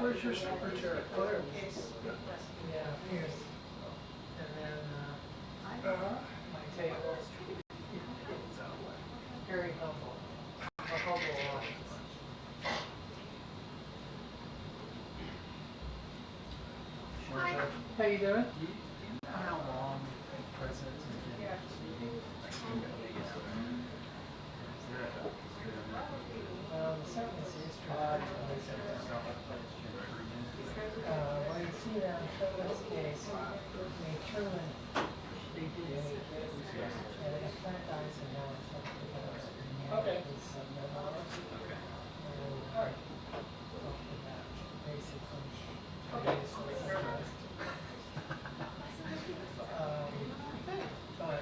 Where's your secretary? Claire? Yeah, here's, and then my table. Very humble. A humble office. How you doing? Do you know how long the president's been speaking? Certainly seems to well, you see that in Truman's case, Truman, they did meet, and in fact, Eisenhower talked about his memoirs, and talked about basically but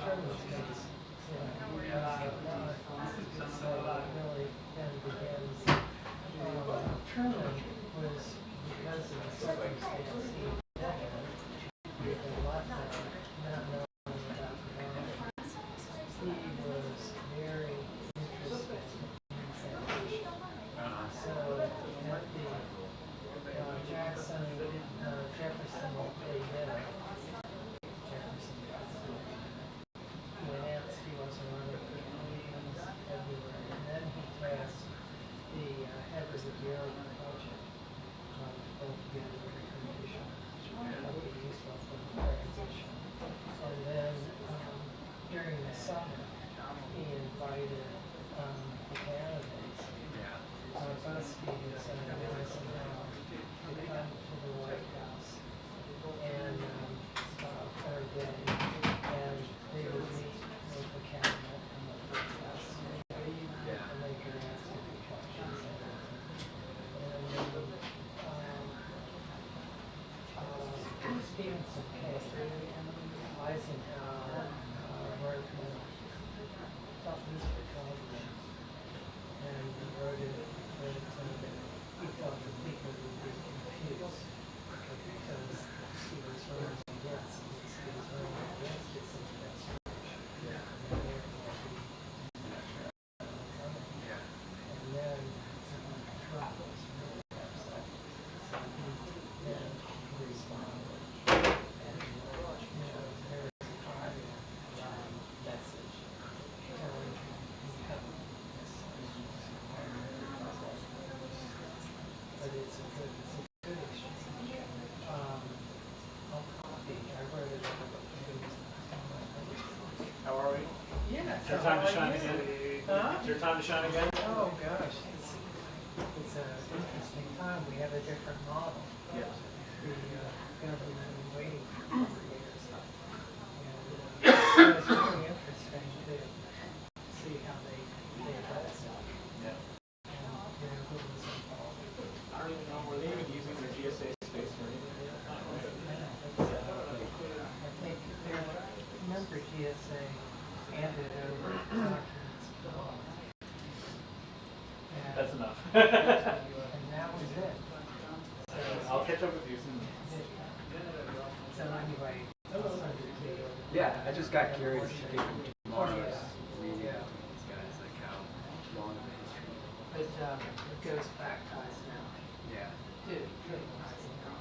Truman's case, really then begins. Truman was, because of the circumstance he had been left there, not knowing about the war. He was very interested in transition. So at the Jackson, Jefferson Day dinner, Jefferson he announced he wasn't running for the meetings everywhere, and then he tasked the head of the Bureau of the Budget to pull together a recommendation that would be useful for the transition. And then during the summer, he invited the candidates, Busby and Senator Eisenhower, to come to the White House and for a day, and they would meet with the cabinet and the White House, and they could ask any questions they wanted. And Stevenson came, Eisenhower wrote him tough misbehavior, and he wrote it that he thought the people would be confused because he was running against his administration. And then Trump was really upset. So he then responded and very private message telling him he hadn't but it's a good exchange. I'll copy. I wrote it How are we? Yeah. Is your time to shine again? Huh? Is your time to shine again? Oh gosh, it's an interesting time. We have a different model. Yes. The government has been waiting for 4 years. And it's really interesting to see how they address it. Yeah. And who was involved. I don't even know. Were they even using their GSA space for anything yet? Not really. I think remember GSA handed over documents to law. That's enough. And that was it. So, I'll catch up with you soon. So anyway, I'll send it to you. Yeah, I just got curious tomorrow's reading up on these guys, like how long of a history. But it goes back to Eisenhower. Yeah. Dude, Eisenhower.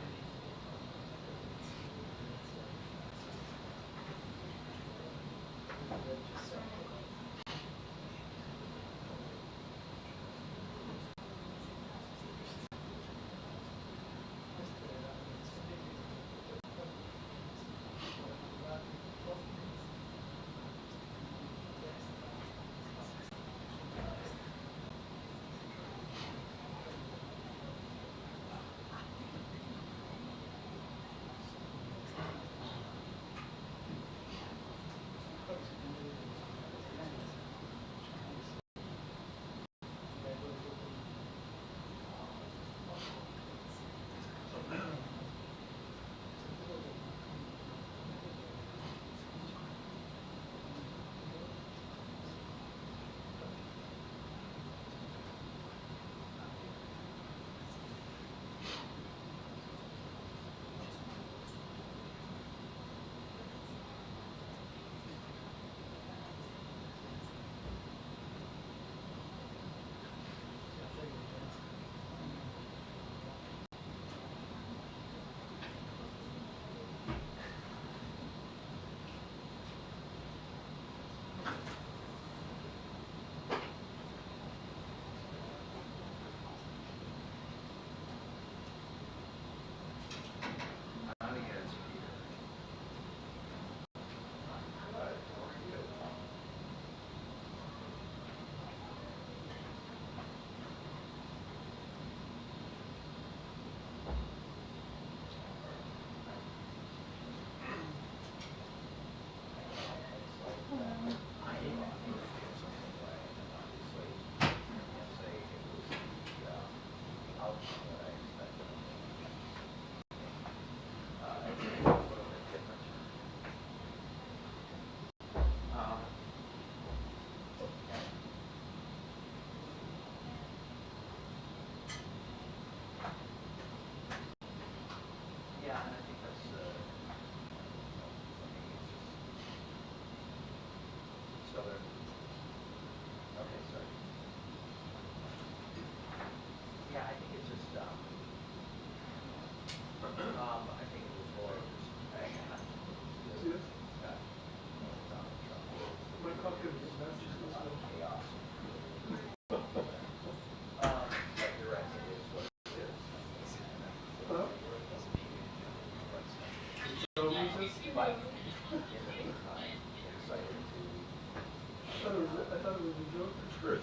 was a joke. Chris.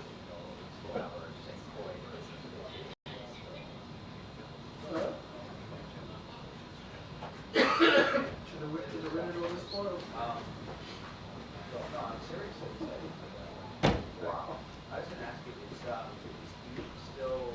Should have rented all this spoiled. No, I'm serious. Wow. I was going to ask you, do you still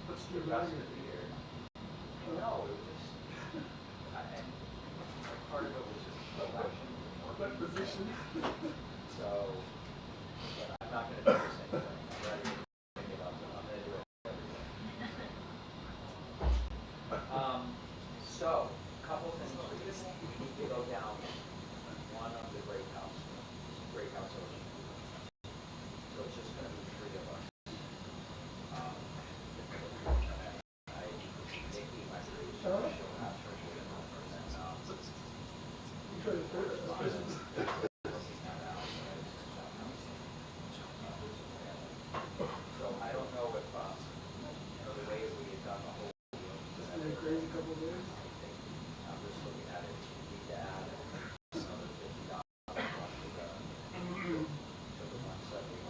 What's the value of the year? No, it was just, and part of it was just election. What position? So, but I'm not going to do this anyway. I'm ready to think about it. I'm going to do it every day. So, a couple things. We need to go down one of the break house ocean. So it's just going to be three of us. Nikki, my producer, she'll have her with her, You try to third us. So I don't know if, the way we had done the whole deal. Isn't that crazy couple of days? I'm just looking at it, we need to add another $50 to the 171.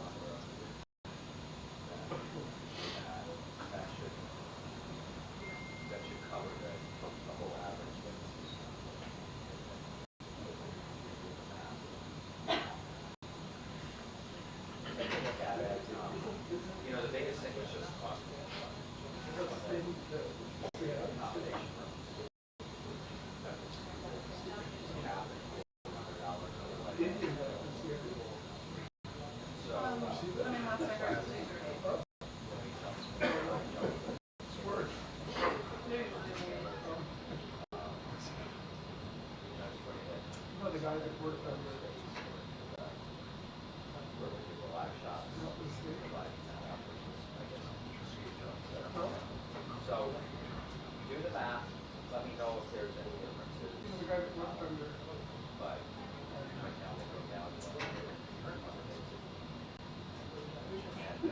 That should cover the whole average. Take a look at it. The biggest thing was just cost. What's the thing? Accommodation room. Indian this year. So, I'm in Las Vegas today. It's worse. No, the guy that worked on the not the state. So, do the math, let me know if there's any differences. The guy that worked under. But right now we'll go down to the current other basic. And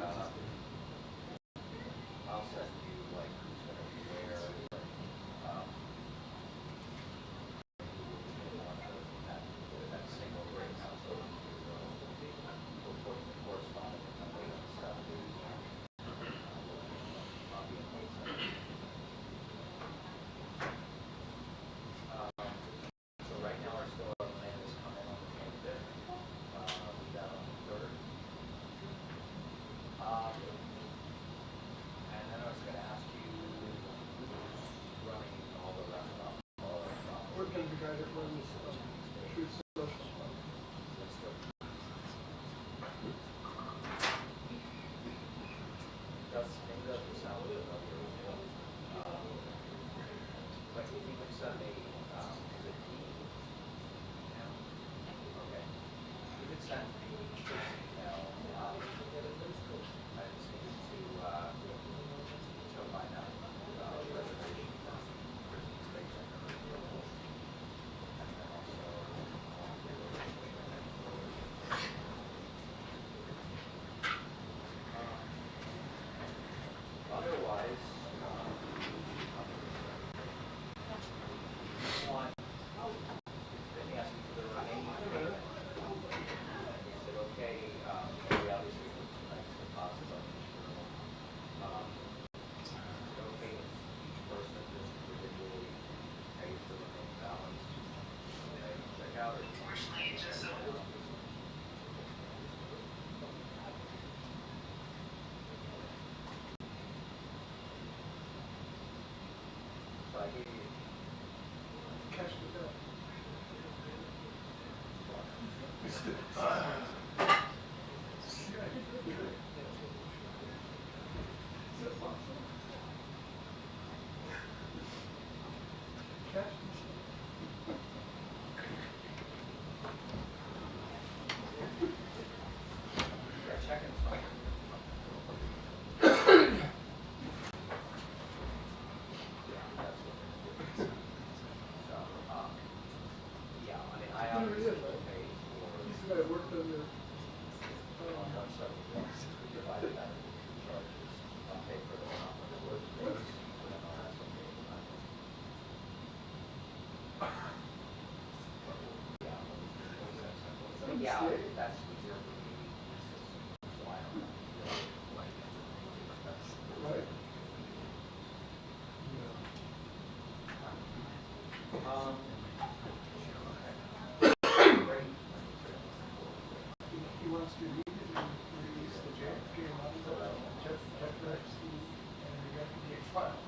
wants to release the JFK model, Jeff Epstein, and the FDA files.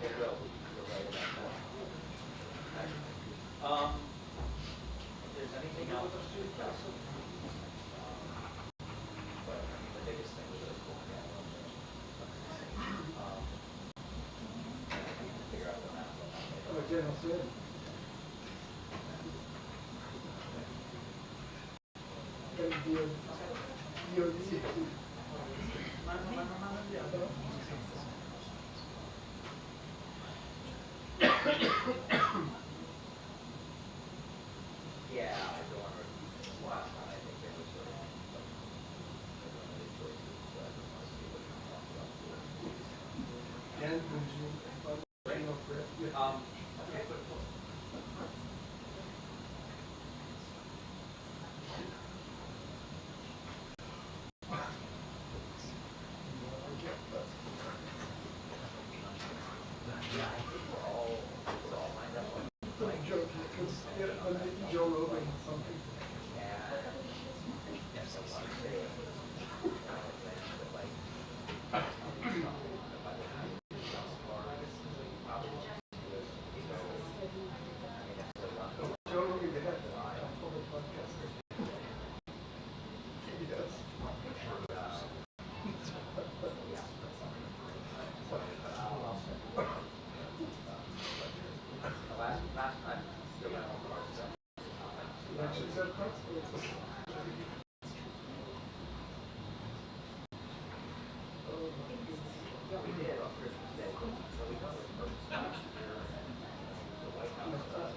It will. You're right about that. Okay. If there's anything else, but I mean, the biggest thing was those book catalog. We can figure out the math on that later. What General said. Yeah, I don't want to repeat this last time. I think there was sort of some limited choices, but let's see what we can talk about. And Okay. Yeah, I think we're all lined up on Joe Rogan, some people. yeah. Yes, I want to say it. But like, by the time it's probably Joe Rogan, they had a public podcast. He does. last time the rental car stuff. Elections have consequences. Oh my goodness. Yeah, we did on Christmas Day. So we went with purpose last year, and the White House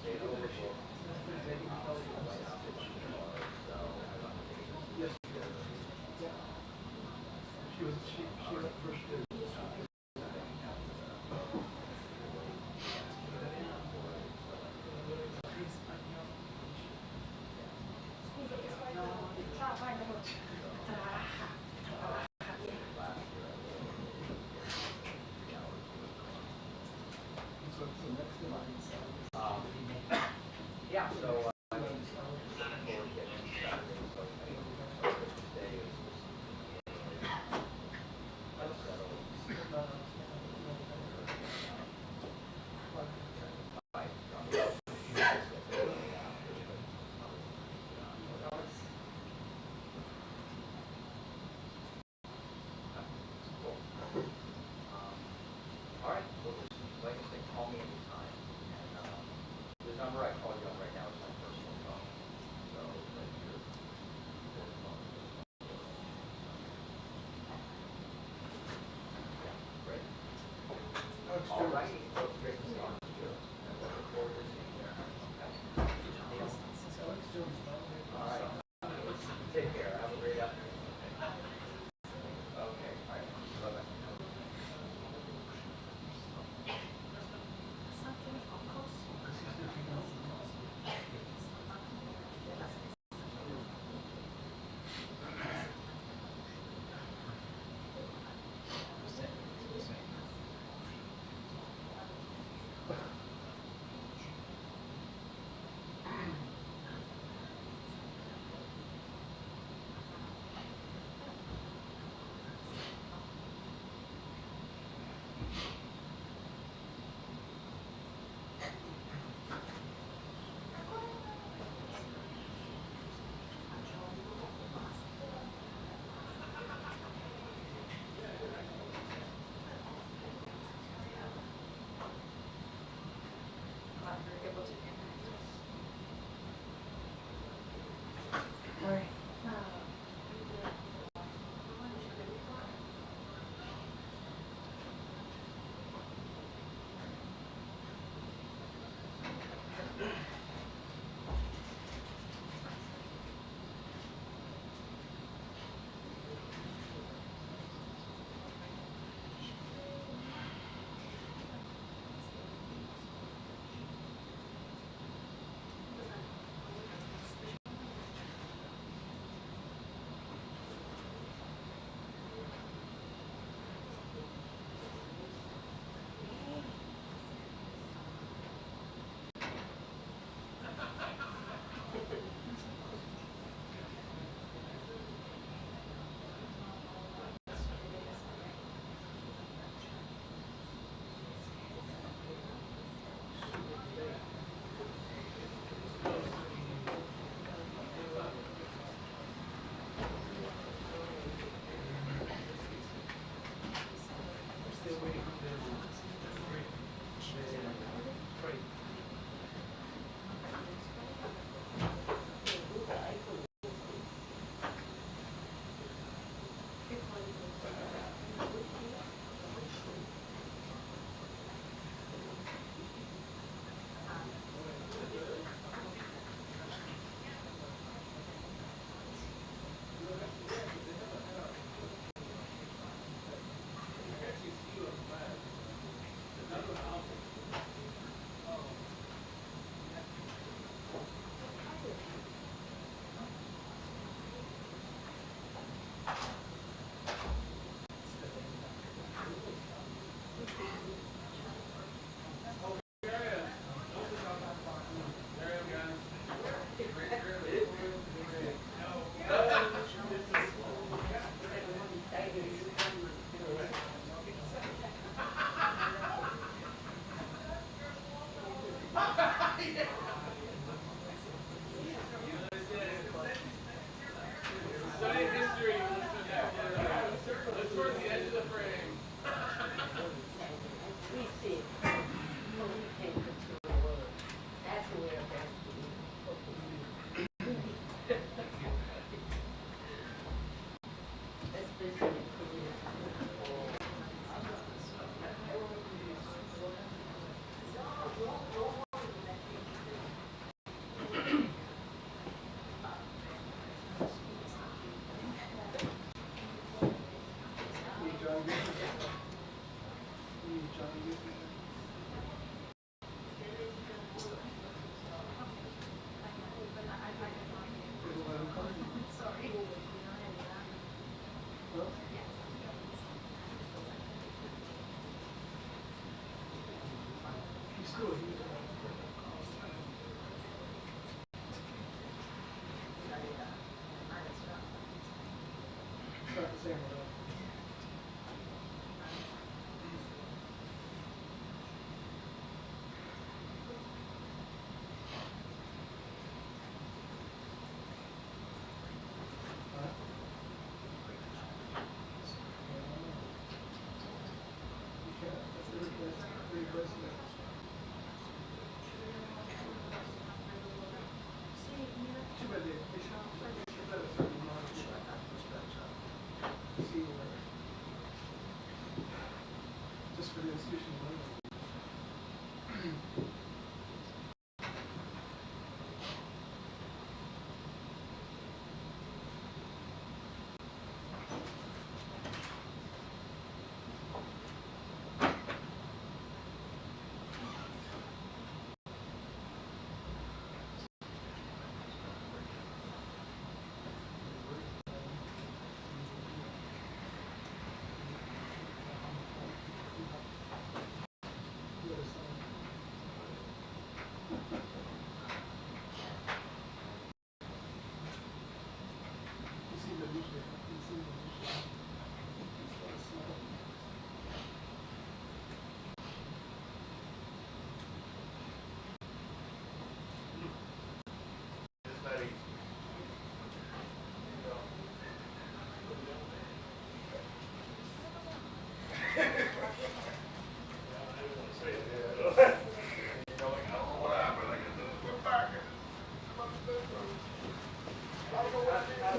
stayed overbooked. The White House issued a car, so I got the tickets. Yes. Yeah. She went first year. Yeah, so I mean, before we get into Saturday, so anyway, Christmas Day is settled. All right, well, just like I said, call me anytime. And the number I called you on right now is my personal phone. So, like, your work phone is just my work. Yeah, great. All righty, well, it's great to see you. And we'll look forward to seeing you there. Okay? Deal. All right. Take care. Have a great afternoon. Okay. All right. Bye-bye. Something of course.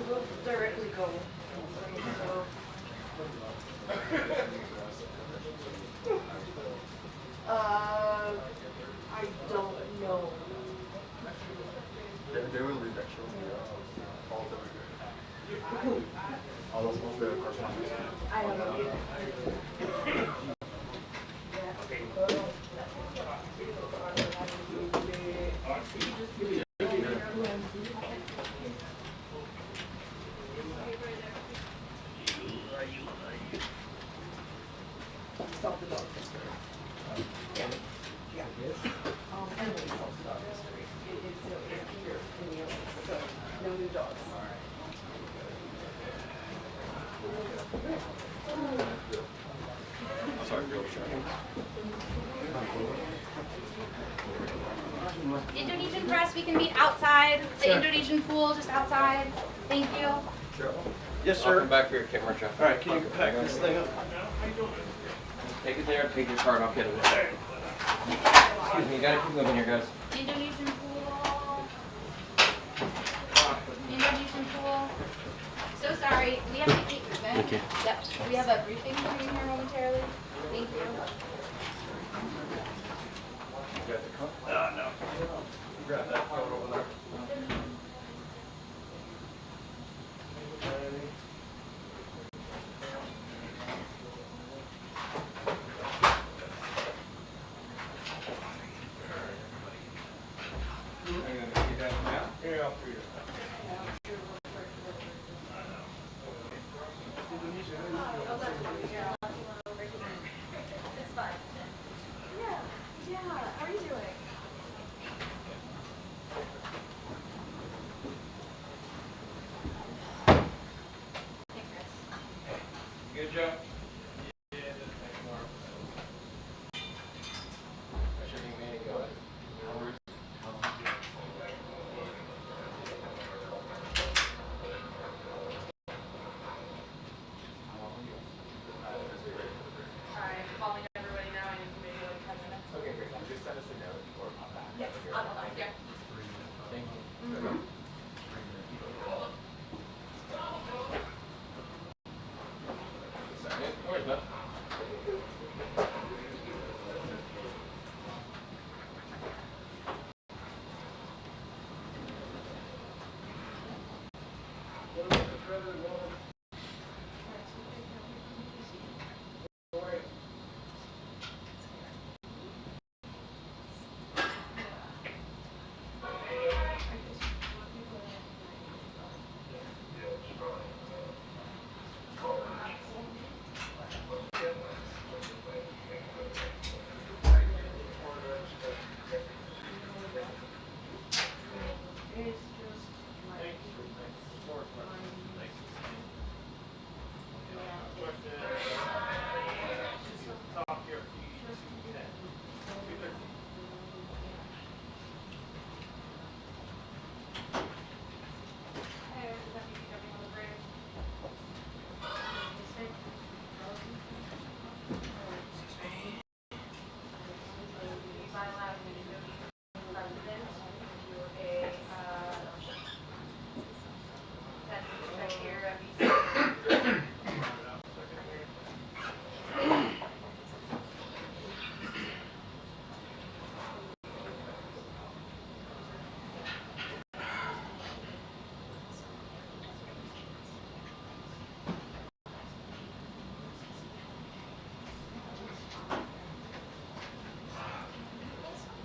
We'll directly go. I don't know. They will read that show. All of them. All those ones that are correspondents. I don't know. Solve the dog history. Yeah. Emily solves the dog history. It's here in the office, so no new dogs. I'm sorry, real chat. Indonesian press, we can meet outside. The Indonesian pool, just outside. Thank you. Yes, sir. I'll come back for your camera, Jeff. All right, can you pack this thing up? Take it there, take your card, I'll get it there. Excuse me, you gotta keep moving here, guys. Indonesian pool. Indonesian pool. So sorry, we have to keep moving. Thank you. Yep, we have a briefing coming in here momentarily. Thank you. You got the cup? No. Grab that phone over there. Yeah, I'll read it. It's fine. Yeah. How are you doing? Hey, Chris. Good job. I'm calling everybody now. I need maybe like 10 minutes. Okay, great. Just send us a note or pop back. Yes, I'll call you. Yeah. Thank you. No worries, bud.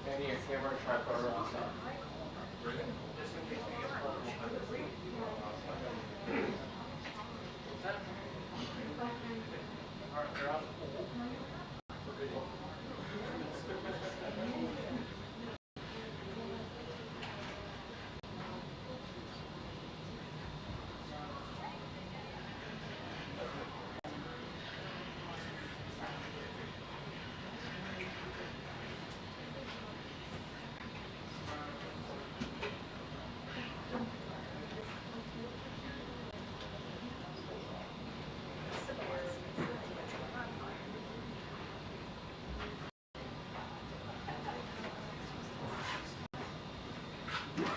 Any camera tripod around the just in case we get pulled. They're out of the pool. For video. Bridge,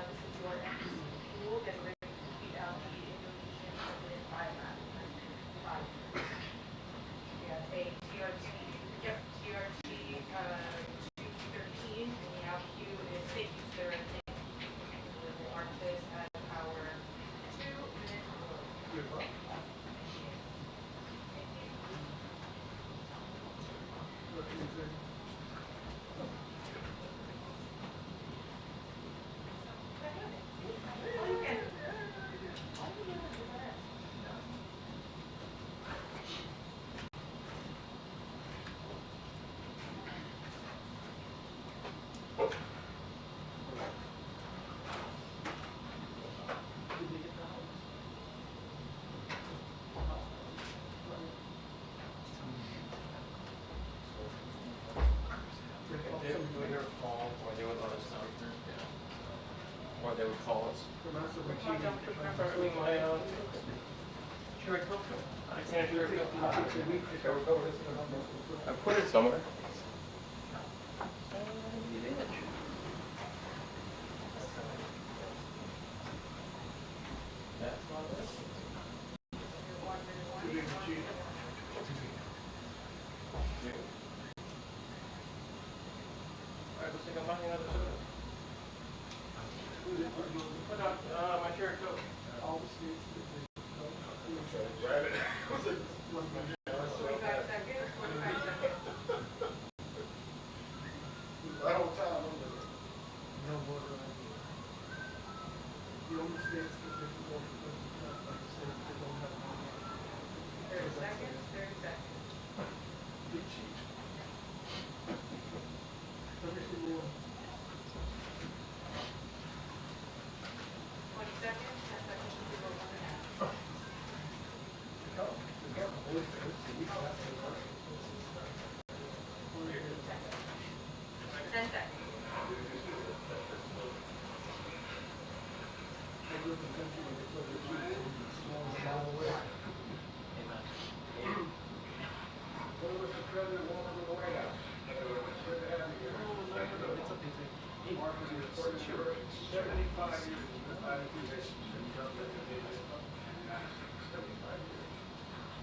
this is your empty pool, getting ready to tweet out the Indonesian president Thailand. We have a TRT, yep, TRT 213, and the out queue is safety sir. We will mark this as our 2-minute rule. Or they would call us. I put it somewhere. That's not it. Alright, looks like I'm buying another soda. Put out my shirt coat. All the states that they Grab it. 45 seconds, 45 seconds. Right on time, no voter ID. The only states that they can vote for president are the states that don't have voter ID. 30 seconds, 30 seconds. They cheat. Every single one. 20 seconds, 10 seconds to vote on the app. Ten seconds. I grew up in the country where they play the cheat, so you can smell them all the way. Mr. President, welcome to the White House. Good to have you here. Marking the 75 years of the United States and government of the United States. 75 years.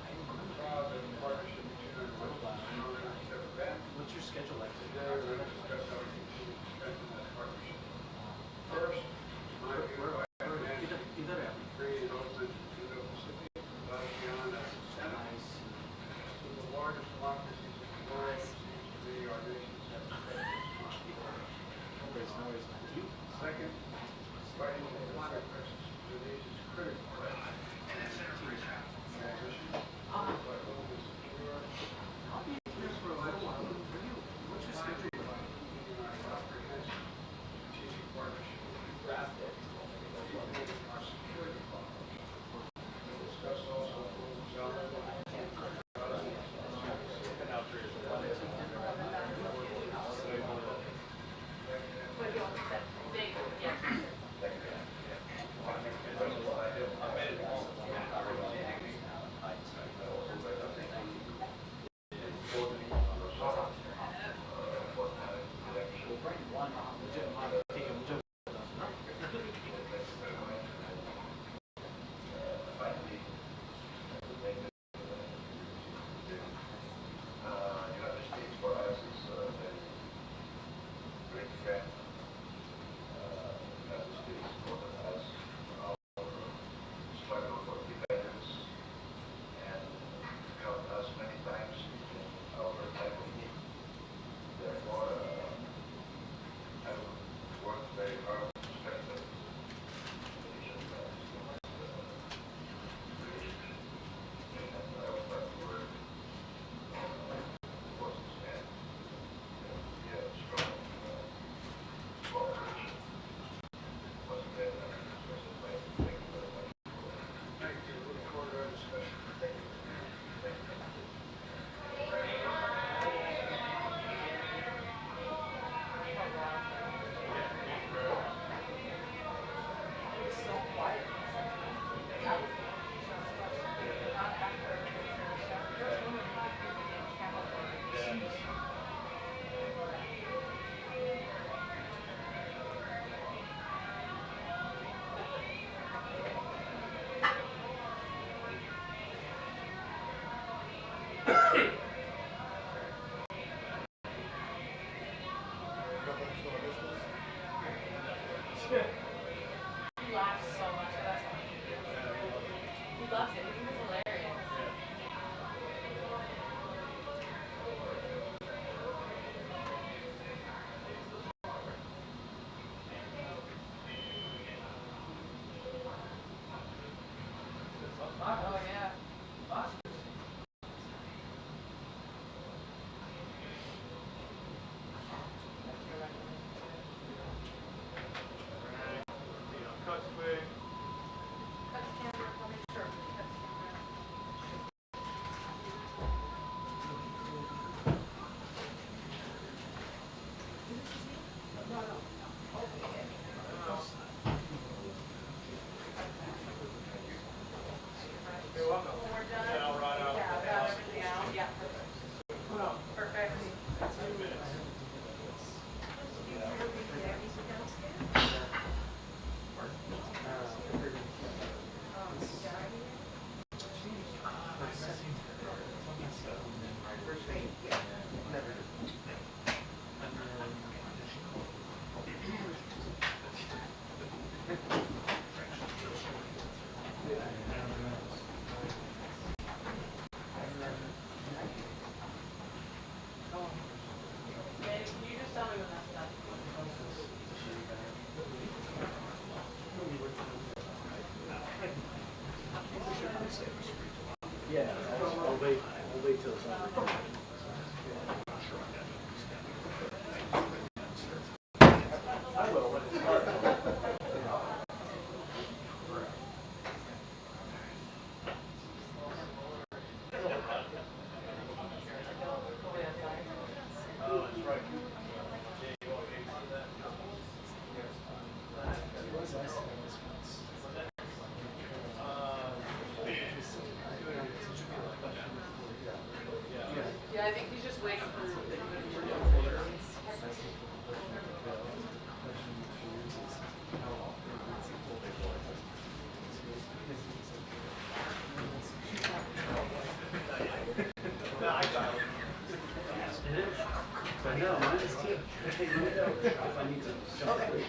I'm proud of the partnership between our two countries have been. What's your schedule like Today, we're going to discuss how we continue to strengthen that partnership. First, my view of created open Indo-Pacific above and beyond that Senate. To the largest democracies in the world, it seems to me our nations have a special responsibility. Second, fighting the climate crisis in Indonesia is critical. Transition, but home is secure. What's your schedule like? Yeah, I'll wait till it's over. I will when it starts. Oh, that's right. Yeah, you want me to see that? Yeah, I think he's just waiting for the I know, mine is too. Hey, let me know if I need to jump a break.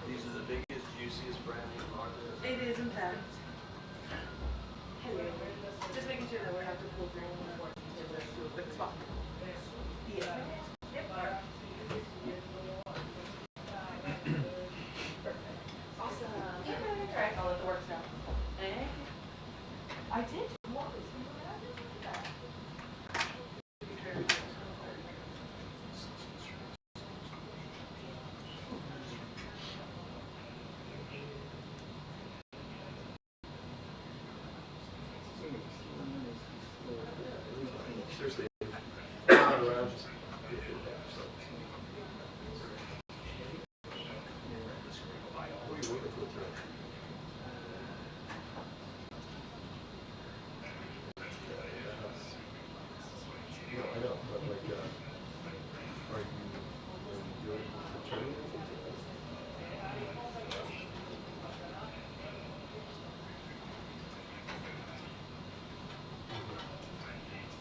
These are the biggest, juiciest brownies, aren't they? It is, in fact. Hello. Just making sure that we're not to pull through before to just do a quick spot. Yeah. Yep. Awesome. Yeah, alright, I'll let the works know. Thank you. I did. What was that? Seriously. Around just what are you waiting for today? No, I know, but like, are you doing returning anything today?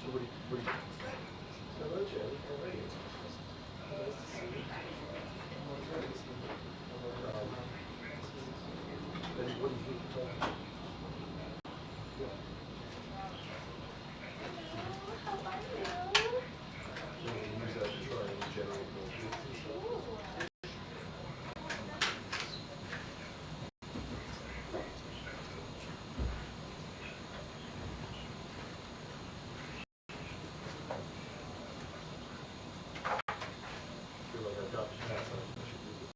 So what do you, hello Jenny, how are you? Nice to see you. And what do you think? Yeah. So you can use that to try and generate more groups and stuff. I feel like I've got the pass on. I should use it.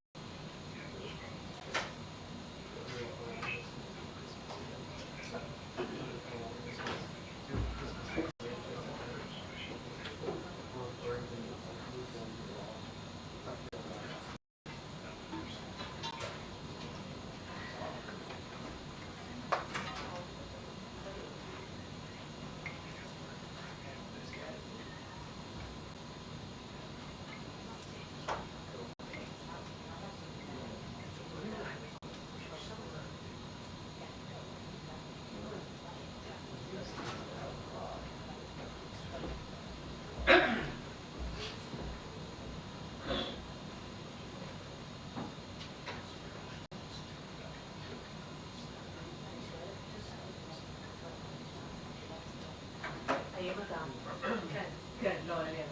Good, no, I didn't.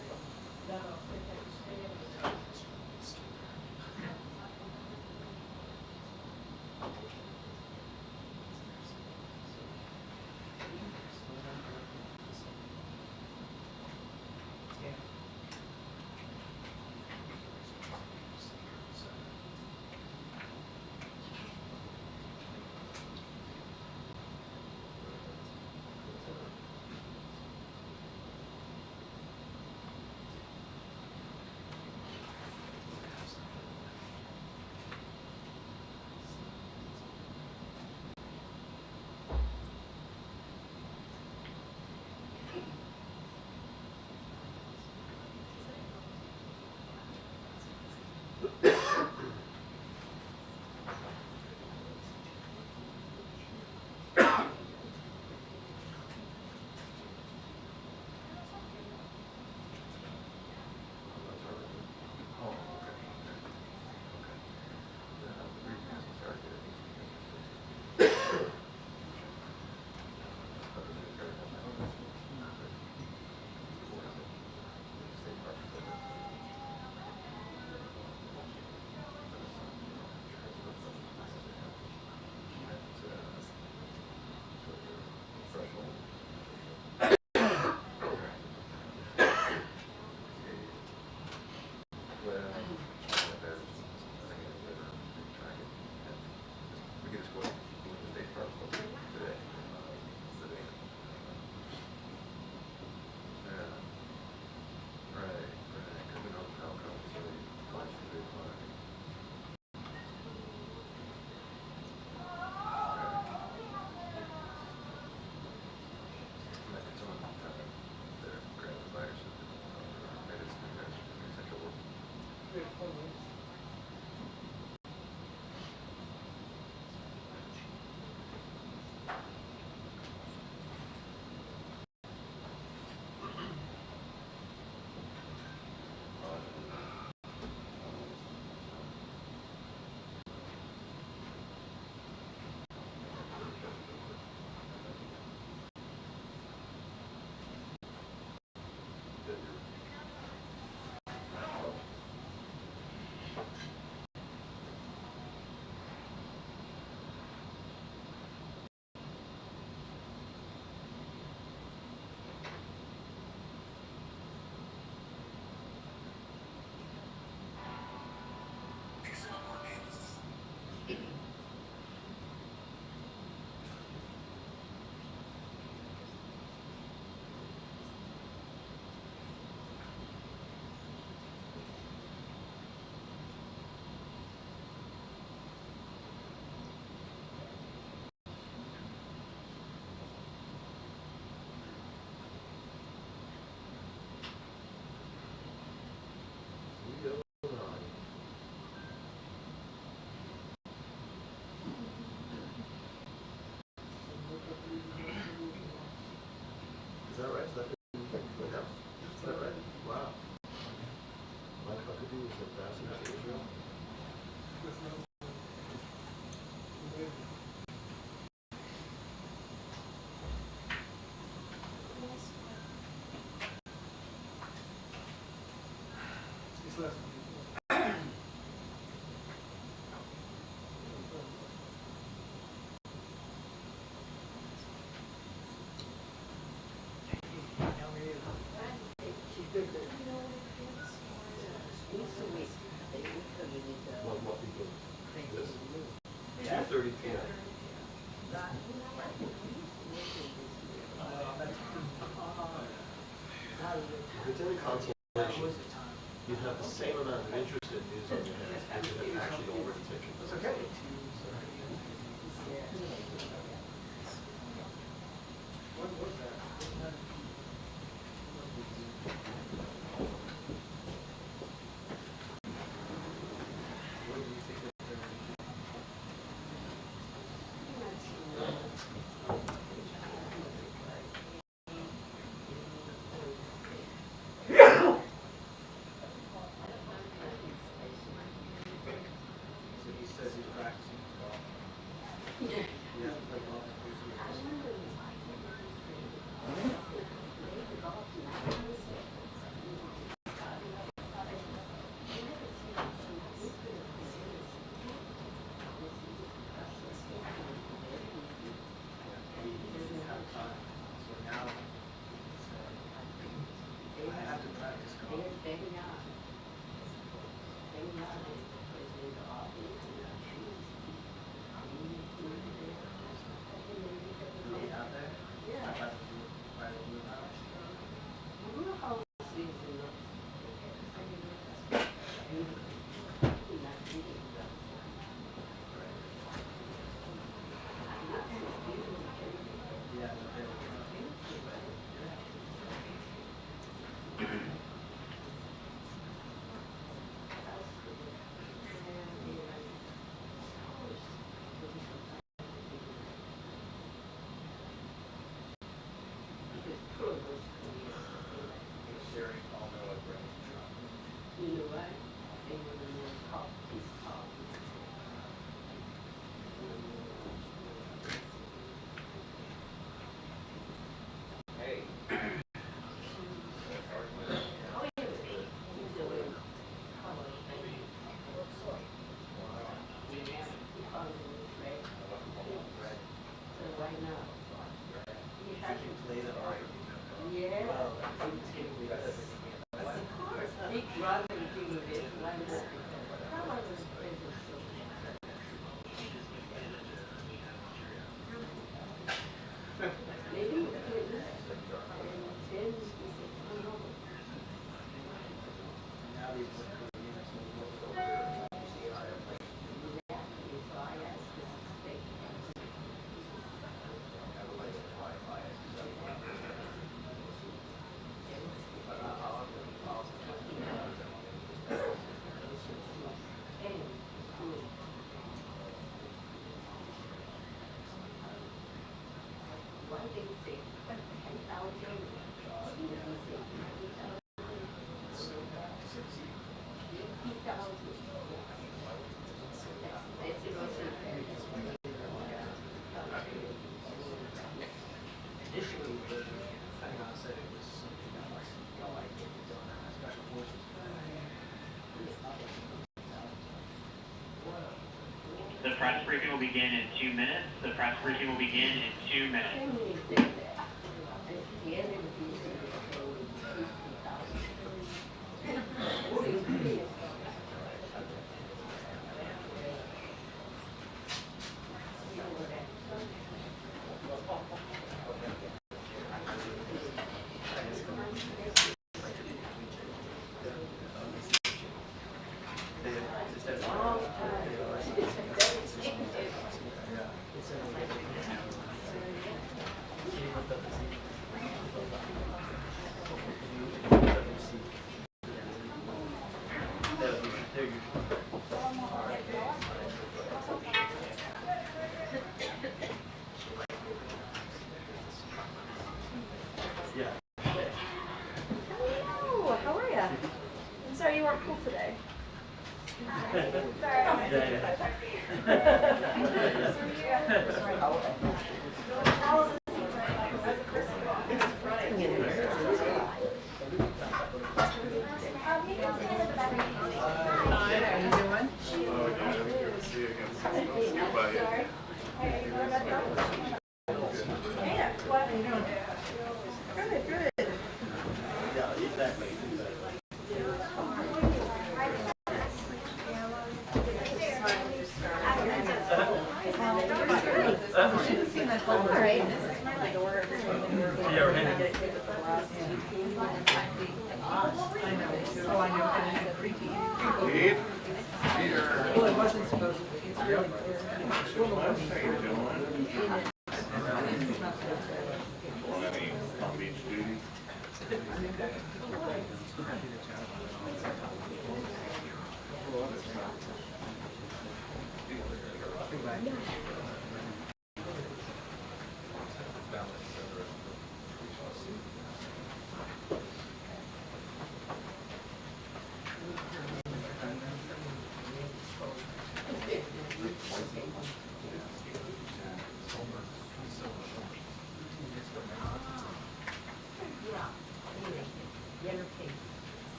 Is that right? Is that the house? Is that right? Wow. Mike Huckabee is ambassador to Israel. That's not amazing. It's less than How are you? What begins? Thank This? you. 2:30 p.m. That's If it's any consolation, you'd have the same amount of interest in news on your hands as you have actually already taken. That's okay. When was that? What do you think that they're going to do? So he says he's practicing for golf. You haven't played golf since you were 16? briefing will begin in 2 minutes. The press briefing will begin in 2 minutes. Hello, how are ya? I'm sorry you weren't cool today.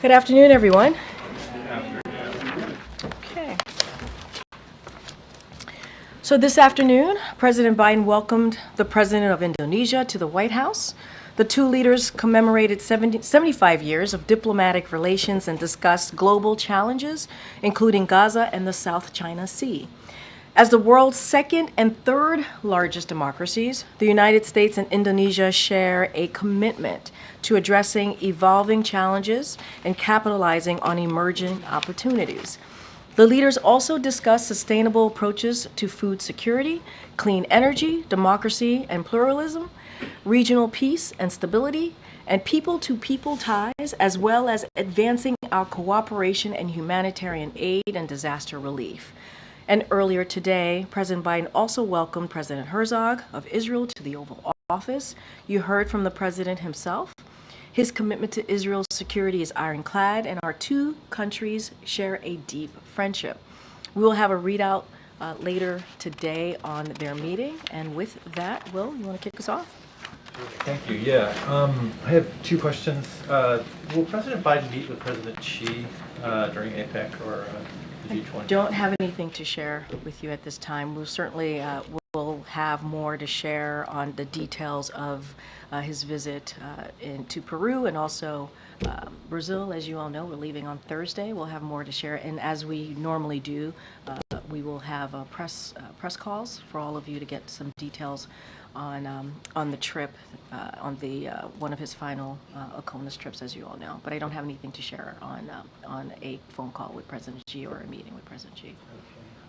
Good afternoon, everyone. Okay. So this afternoon, President Biden welcomed the President of Indonesia to the White House. The two leaders commemorated 75 years of diplomatic relations and discussed global challenges, including Gaza and the South China Sea. As the world's second and third largest democracies, the United States and Indonesia share a commitment to addressing evolving challenges and capitalizing on emerging opportunities. The leaders also discussed sustainable approaches to food security, clean energy, democracy and pluralism, regional peace and stability, and people-to-people ties, as well as advancing our cooperation in humanitarian aid and disaster relief. And earlier today, President Biden also welcomed President Herzog of Israel to the Oval Office. You heard from the president himself. His commitment to Israel's security is ironclad, and our two countries share a deep friendship. We will have a readout later today on their meeting. And with that, Will, you want to kick us off? Thank you. Yeah, I have two questions. Will President Biden meet with President Xi during APEC or the G20? Don't have anything to share with you at this time. We'll certainly will have more to share on the details of his visit to Peru and also Brazil. As you all know, we're leaving on Thursday. We'll have more to share, and as we normally do, we will have press calls for all of you to get some details on the trip, on the one of his final ACONUS trips, as you all know. But I don't have anything to share on a phone call with President Xi or a meeting with President Xi.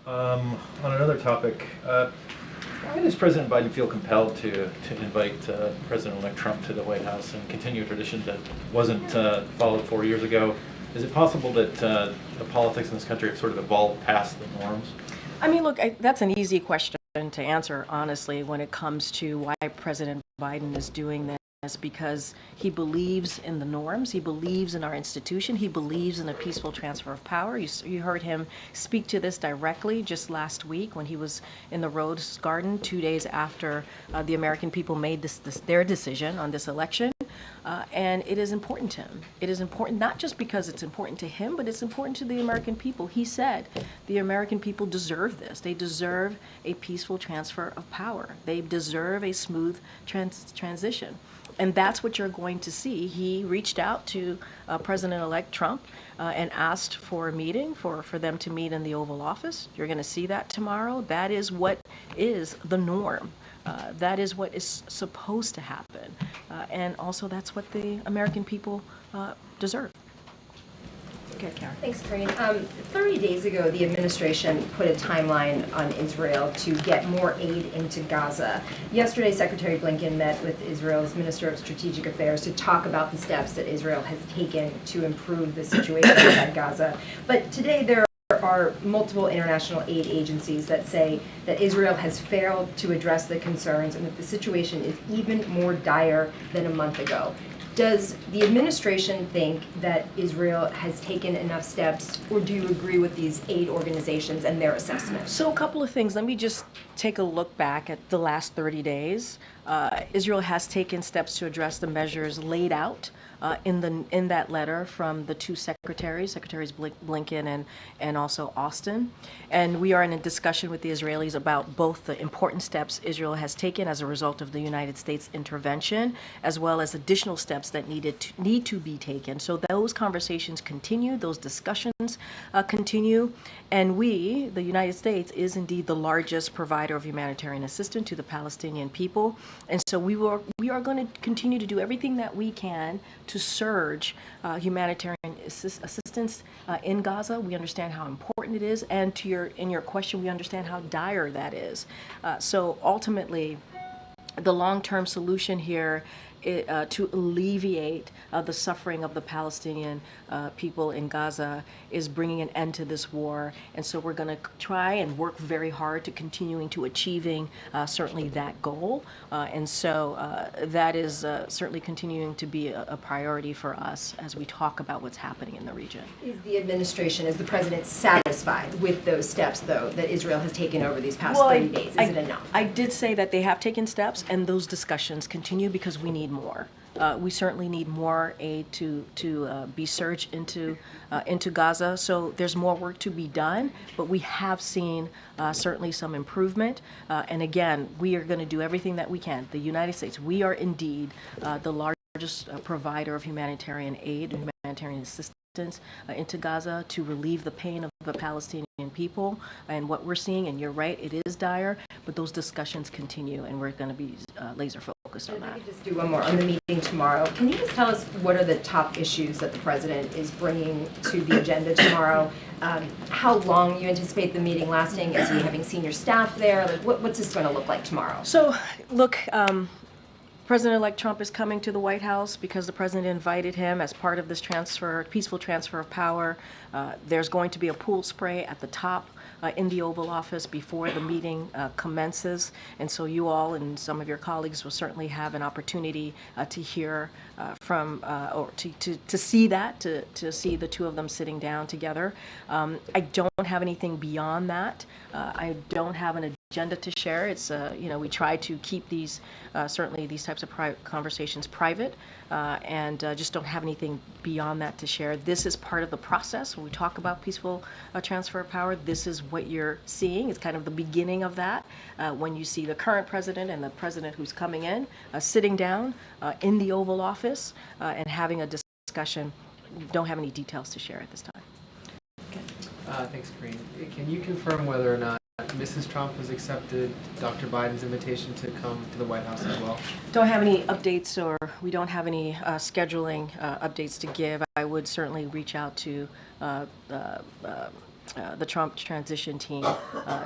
On another topic, why does President Biden feel compelled to invite President-elect Trump to the White House and continue a tradition that wasn't followed 4 years ago? Is it possible that the politics in this country have sort of evolved past the norms? I mean, look, that's an easy question to answer, honestly, when it comes to why President Biden is doing this. Because he believes in the norms, he believes in our institution, he believes in a peaceful transfer of power. You heard him speak to this directly just last week when he was in the Rose Garden 2 days after the American people made their decision on this election. And it is important to him. It is important not just because it's important to him, but it's important to the American people. He said the American people deserve this. They deserve a peaceful transfer of power. They deserve a smooth transition. And that's what you're going to see. He reached out to President-elect Trump and asked for a meeting, for them to meet in the Oval Office. You're going to see that tomorrow. That is what is the norm. That is what is supposed to happen. And also that's what the American people deserve. Okay, Karen. Thanks, Karine. 30 days ago, the administration put a timeline on Israel to get more aid into Gaza. Yesterday, Secretary Blinken met with Israel's Minister of Strategic Affairs to talk about the steps that Israel has taken to improve the situation inside Gaza. But today, there are multiple international aid agencies that say that Israel has failed to address the concerns and that the situation is even more dire than a month ago. Does the administration think that Israel has taken enough steps, or do you agree with these aid organizations and their assessment? So a couple of things. Let me just take a look back at the last 30 days. Israel has taken steps to address the measures laid out in that letter from the two Secretaries Blinken and also Austin. And we are in a discussion with the Israelis about both the important steps Israel has taken as a result of the United States intervention, as well as additional steps that need to be taken. So those conversations continue, those discussions continue, and we, the United States, is indeed the largest provider of humanitarian assistance to the Palestinian people. And so we are going to continue to do everything that we can to surge humanitarian assistance in Gaza. We understand how important it is, and in your question, we understand how dire that is. So ultimately, the long-term solution here to alleviate the suffering of the Palestinian people in Gaza is bringing an end to this war. And so we're going to try and work very hard to continuing to achieving certainly that goal. And so that is certainly continuing to be a priority for us as we talk about what's happening in the region. Is the administration, is the president satisfied with those steps, though, that Israel has taken over these past 30 days? Is it enough? I did say that they have taken steps, and those discussions continue because we need more. We certainly need more aid to be surged into Gaza. So there's more work to be done, but we have seen certainly some improvement. And again, we are going to do everything that we can. The United States, we are indeed the largest provider of humanitarian aid, humanitarian assistance into Gaza to relieve the pain of the Palestinian people. And what we're seeing, and you're right, it is dire, but those discussions continue, and we're going to be laser focused on that. If I could just do one more on the meeting tomorrow. Can you just tell us what are the top issues that the president is bringing to the agenda tomorrow? How long you anticipate the meeting lasting? Is he having senior staff there? Like, what's this going to look like tomorrow? So, look, President-elect Trump is coming to the White House because the president invited him as part of this peaceful transfer of power. There's going to be a pool spray at the top in the Oval Office before the meeting commences, and so you all and some of your colleagues will certainly have an opportunity to hear from, or to see that, to see the two of them sitting down together. I don't have anything beyond that. I don't have an agenda to share. It's, we try to keep these, certainly these types of conversations private, and just don't have anything beyond that to share. This is part of the process. When we talk about peaceful transfer of power, this is what you're seeing. It's kind of the beginning of that, when you see the current president and the president who's coming in, sitting down in the Oval Office and having a discussion. Don't have any details to share at this time. Thanks, Karine. Can you confirm whether or not Mrs. Trump has accepted Dr. Biden's invitation to come to the White House as well? Don't have any updates, or we don't have any scheduling updates to give. I would certainly reach out to the Trump transition team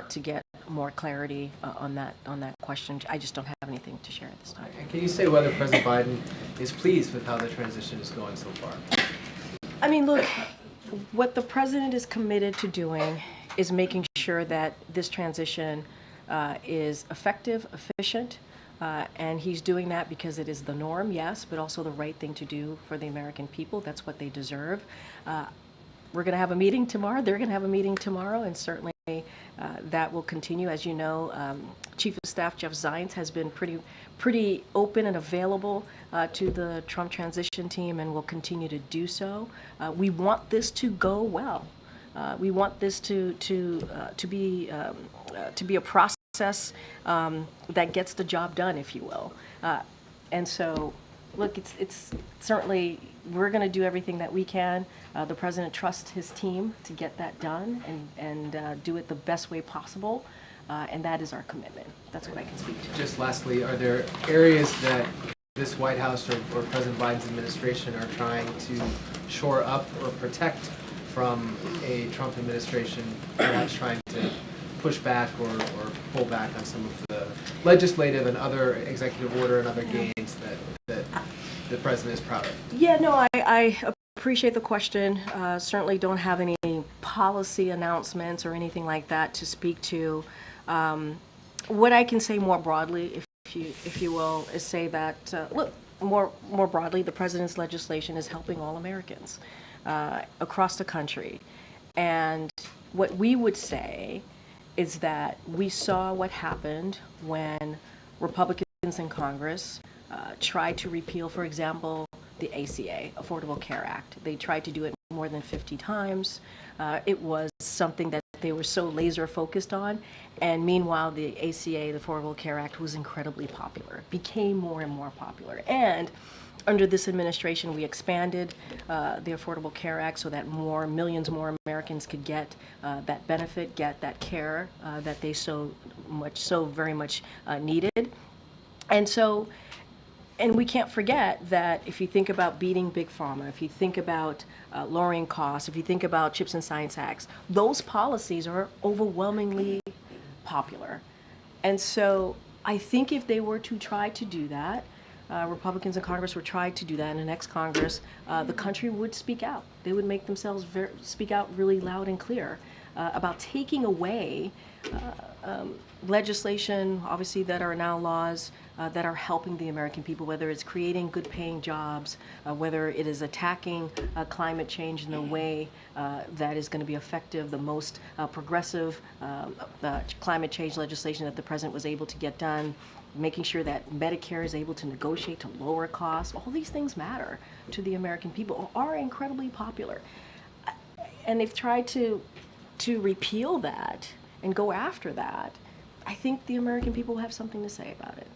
to get more clarity on that question. I just don't have anything to share at this time. And can you say whether President Biden is pleased with how the transition is going so far? I mean, look, what the president is committed to doing is making sure that this transition is effective, efficient, and he's doing that because it is the norm, yes, but also the right thing to do for the American people. That's what they deserve. We're going to have a meeting tomorrow. They're going to have a meeting tomorrow, and certainly that will continue. As you know, Chief of Staff Jeff Zients has been pretty open and available to the Trump transition team, and will continue to do so. We want this to go well. We want this to be a process that gets the job done, if you will. And so, look, it's certainly, we're going to do everything that we can. The president trusts his team to get that done and do it the best way possible. And that is our commitment. That's what I can speak to. Just lastly, are there areas that this White House or President Biden's administration are trying to shore up or protect from a Trump administration, perhaps trying to push back or pull back on some of the legislative and other executive order and other gains that the president is proud of? Yeah, no, I appreciate the question. Certainly don't have any policy announcements or anything like that to speak to. What I can say more broadly, if you will, is say that, look, more broadly, the president's legislation is helping all Americans across the country. And what we would say is that we saw what happened when Republicans in Congress tried to repeal, for example, the ACA, Affordable Care Act. They tried to do it more than 50 times. It was something that they were so laser focused on. And meanwhile, the ACA, the Affordable Care Act, was incredibly popular, became more and more popular. And under this administration, we expanded the Affordable Care Act so that millions more Americans could get that benefit, get that care that they so very much needed. And we can't forget that if you think about beating Big Pharma, if you think about lowering costs, if you think about CHIPS and Science Acts, those policies are overwhelmingly popular. And so I think if they were to try to do that, Republicans in Congress were trying to do that in the next Congress, the country would speak out. They would make themselves speak out really loud and clear about taking away legislation, obviously, that are now laws that are helping the American people, whether it's creating good paying jobs, whether it is attacking climate change in a way that is going to be effective, the most progressive climate change legislation that the president was able to get done, making sure that Medicare is able to negotiate to lower costs. All these things matter to the American people, are incredibly popular. And they've tried to repeal that and go after that. I think the American people have something to say about it.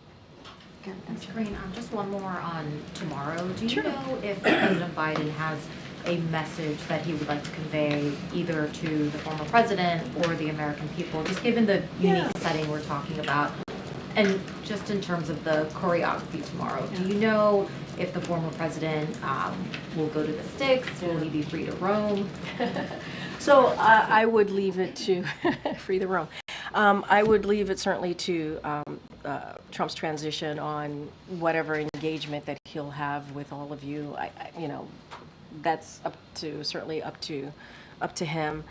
Good, thanks, Karine. Just one more on tomorrow. Do you Sure. know if President Biden has a message that he would like to convey either to the former president or the American people, just given the unique setting we're talking about? And just in terms of the choreography tomorrow, do you know if the former president will go to the sticks? Will he be free to roam? So I would leave it to free the room. I would leave it certainly to Trump's transition on whatever engagement that he'll have with all of you. That's certainly up to him.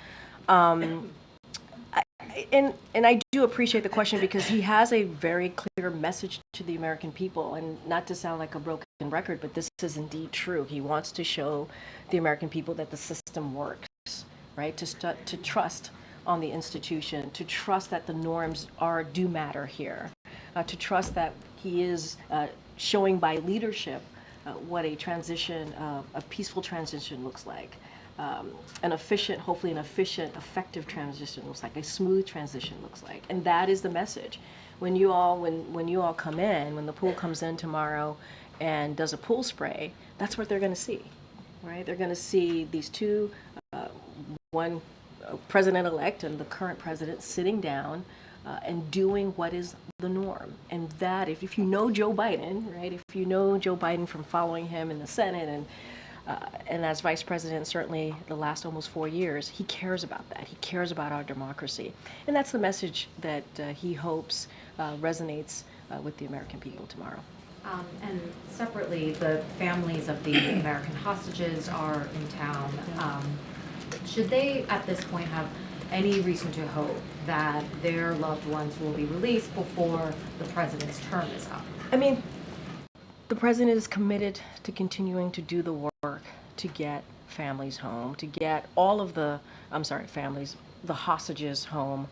and I do appreciate the question because he has a very clear message to the American people, and not to sound like a broken record, but this is indeed true. He wants to show the American people that the system works, right? To trust on the institution, to trust that the norms do matter here, to trust that he is showing by leadership what a transition, a peaceful transition looks like. An efficient, hopefully an efficient, effective transition looks like, a smooth transition looks like. And that is the message. When you all come in, when the pool comes in tomorrow and does a pool spray, that's what they're going to see, right? They're going to see these two, one president-elect and the current president sitting down and doing what is the norm. And that, if you know Joe Biden, right, if you know Joe Biden from following him in the Senate and as vice president, certainly the last almost 4 years, he cares about that. He cares about our democracy. And that's the message that he hopes resonates with the American people tomorrow. And separately, the families of the American hostages are in town. Should they, at this point, have any reason to hope that their loved ones will be released before the president's term is up? I mean, the president is committed to continuing to do the work to get families home, to get all of the, families, the hostages home,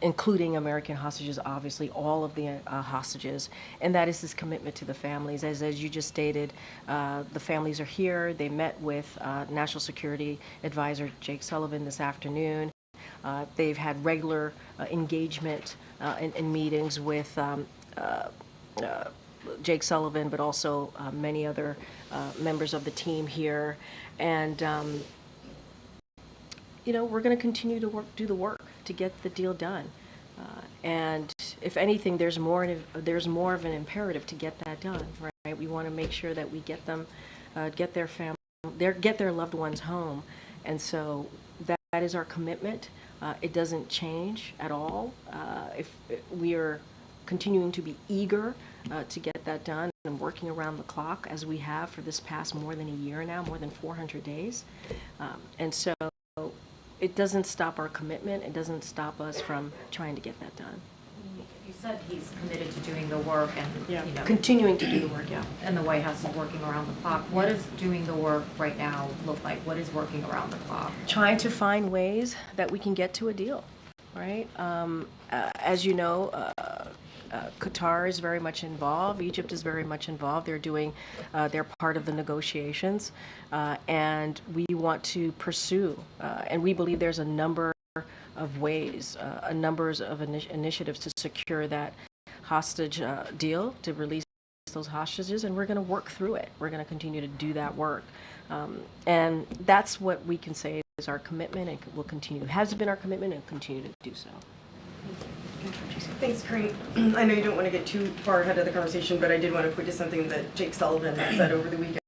including American hostages, obviously, all of the hostages. And that is his commitment to the families. As you just stated, the families are here. They met with National Security Advisor Jake Sullivan this afternoon. They've had regular engagement in meetings with Jake Sullivan, but also many other members of the team here. And, we're going to continue to do the work to get the deal done. And if anything, there's more of an imperative to get that done, right? We want to make sure that we get them, get their loved ones home. And so that is our commitment. It doesn't change at all. If we are continuing to be eager to get that done and working around the clock as we have for this past more than a year now, more than 400 days. And so it doesn't stop our commitment. It doesn't stop us from trying to get that done. You said he's committed to doing the work and continuing to do the work, and the White House is working around the clock. What does doing the work right now look like? What is working around the clock? Trying to find ways that we can get to a deal, right? As you know, Qatar is very much involved. Egypt is very much involved. They're doing their part of the negotiations, and we want to pursue. And we believe there's a number of ways, a numbers of initiatives to secure that hostage deal, to release those hostages, and we're going to work through it. We're going to continue to do that work, and that's what we can say is our commitment, and will continue. It has been our commitment, and continue to do so. Thanks, Karine. I know you don't want to get too far ahead of the conversation, but I did want to point to something that Jake Sullivan said over the weekend.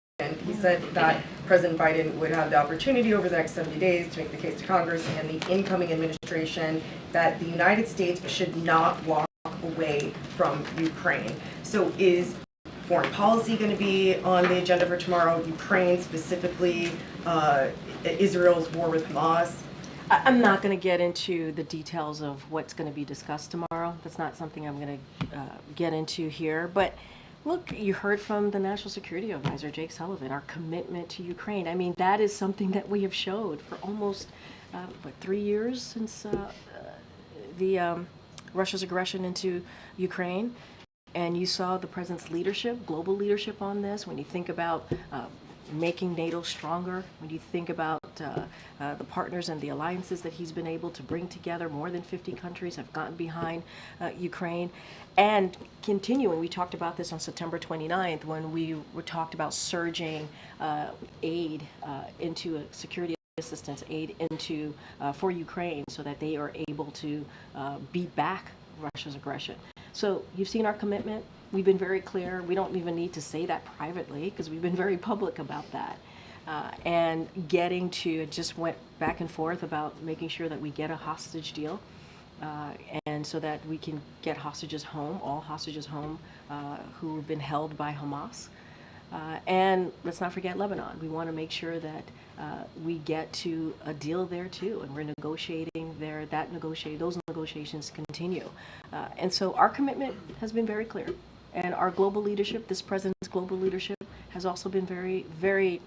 He said that President Biden would have the opportunity over the next 70 days to make the case to Congress and the incoming administration that the United States should not walk away from Ukraine. So is foreign policy going to be on the agenda for tomorrow? Ukraine specifically, Israel's war with Hamas? I'm not going to get into the details of what's going to be discussed tomorrow. That's not something I'm going to get into here. But look, you heard from the National Security Advisor, Jake Sullivan, our commitment to Ukraine. I mean, that is something that we have showed for almost, 3 years since Russia's aggression into Ukraine. And you saw the president's leadership, global leadership on this. When you think about making NATO stronger, when you think about the partners and the alliances that he's been able to bring together, more than 50 countries have gotten behind Ukraine. And continuing, we talked about this on September 29th when we talked about surging aid into security assistance aid into for Ukraine so that they are able to beat back Russia's aggression. So you've seen our commitment. We've been very clear. We don't even need to say that privately because we've been very public about that. And getting to, just went back and forth about making sure that we get a hostage deal and so that we can get hostages home, all hostages home who have been held by Hamas. And let's not forget Lebanon. We want to make sure that we get to a deal there too, and we're negotiating there. Those negotiations continue, and so our commitment has been very clear, and our global leadership, this president's global leadership, has also been very, very,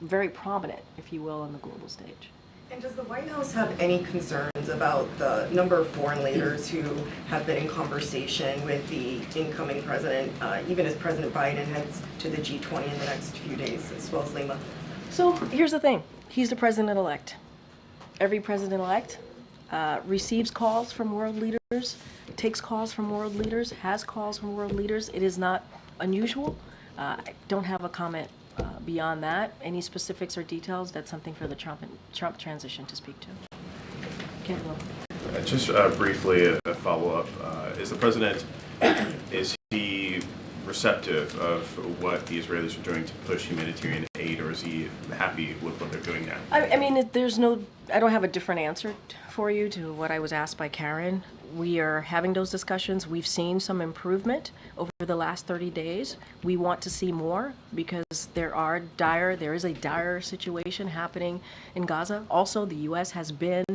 very prominent, if you will, on the global stage. And does the White House have any concerns about the number of foreign leaders who have been in conversation with the incoming president, even as President Biden heads to the G20 in the next few days, as well as Lima? So here's the thing. He's the president-elect. Every president-elect receives calls from world leaders, takes calls from world leaders, has calls from world leaders. It is not unusual. I don't have a comment beyond that. Any specifics or details, that's something for the Trump transition to speak to. Ken Will. Just briefly, a follow-up. Is the president, is he receptive of what the Israelis are doing to push humanitarian aid, or is he happy with what they're doing now? I mean, I don't have a different answer for you to what I was asked by Karen. We are having those discussions. We've seen some improvement over the last 30 days. We want to see more because there is a dire situation happening in Gaza. Also, the U.S. has been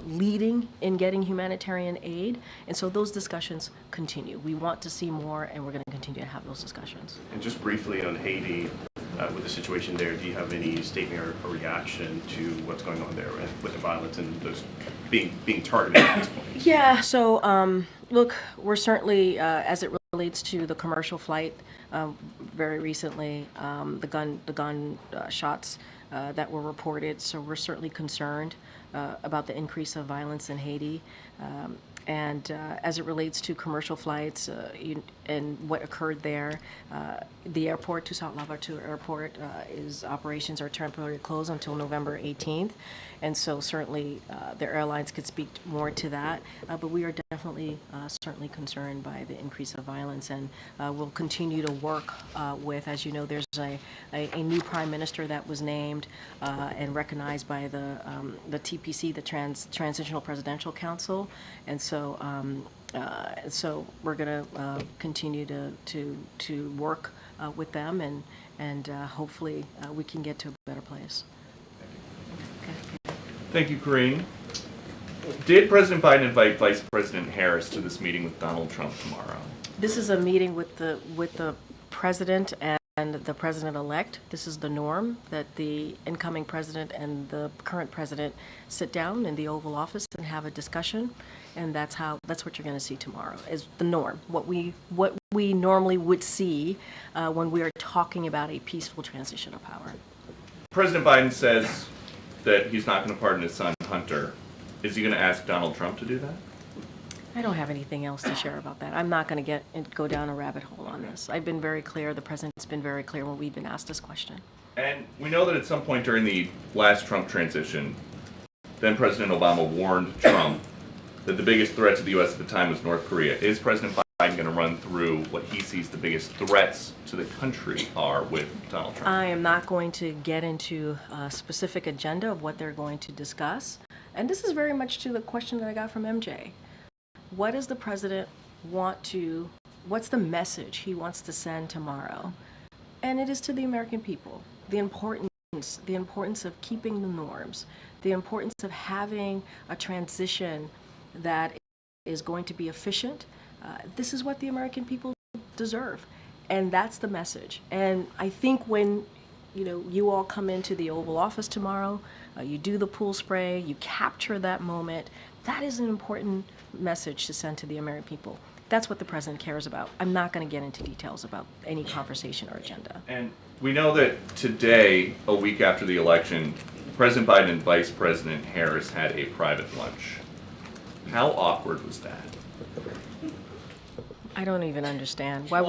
leading in getting humanitarian aid, and so those discussions continue. We want to see more, and we're going to continue to have those discussions. And just briefly on Haiti, with the situation there, do you have any statement or reaction to what's going on there with the violence and those being targeted at this point? Yeah, so look, we're certainly, as it relates to the commercial flight, very recently, the gun shots that were reported, so we're certainly concerned about the increase of violence in Haiti. And as it relates to commercial flights and what occurred there, the airport, Toussaint Louverture Airport, operations are temporarily closed until November 18th. And so certainly the airlines could speak more to that. But we are definitely certainly concerned by the increase of violence, and we'll continue to work with, as you know, there's a new prime minister that was named and recognized by the TPC, the Transitional Presidential Council. And so we're going to continue to work with them, and hopefully we can get to a better place. Okay. Thank you, Karine. Did President Biden invite Vice President Harris to this meeting with Donald Trump tomorrow? This is a meeting with the president and the president-elect. This is the norm, that the incoming president and the current president sit down in the Oval Office and have a discussion, and that's what you're going to see tomorrow, is the norm, what we normally would see when we are talking about a peaceful transition of power. President Biden says that he's not going to pardon his son, Hunter. Is he going to ask Donald Trump to do that? I don't have anything else to share about that. I'm not going to go down a rabbit hole on this. I've been very clear. The president's been very clear when we've been asked this question. And we know that at some point during the last Trump transition, then President Obama warned Trump that the biggest threat to the U.S. at the time was North Korea. Is President Biden going to run through what he sees the biggest threats to the country are with Donald Trump? I am not going to get into a specific agenda of what they're going to discuss. And this is very much to the question that I got from MJ. What does the president what's the message he wants to send tomorrow? And it is to the American people. The importance of keeping the norms, the importance of having a transition that is going to be efficient. This is what the American people deserve. And that's the message. And I think when you all come into the Oval Office tomorrow, you do the pool spray, you capture that moment. That is an important message to send to the American people. That's what the president cares about. I'm not going to get into details about any conversation or agenda. And we know that today, a week after the election, President Biden and Vice President Harris had a private lunch. How awkward was that? I don't even understand. Why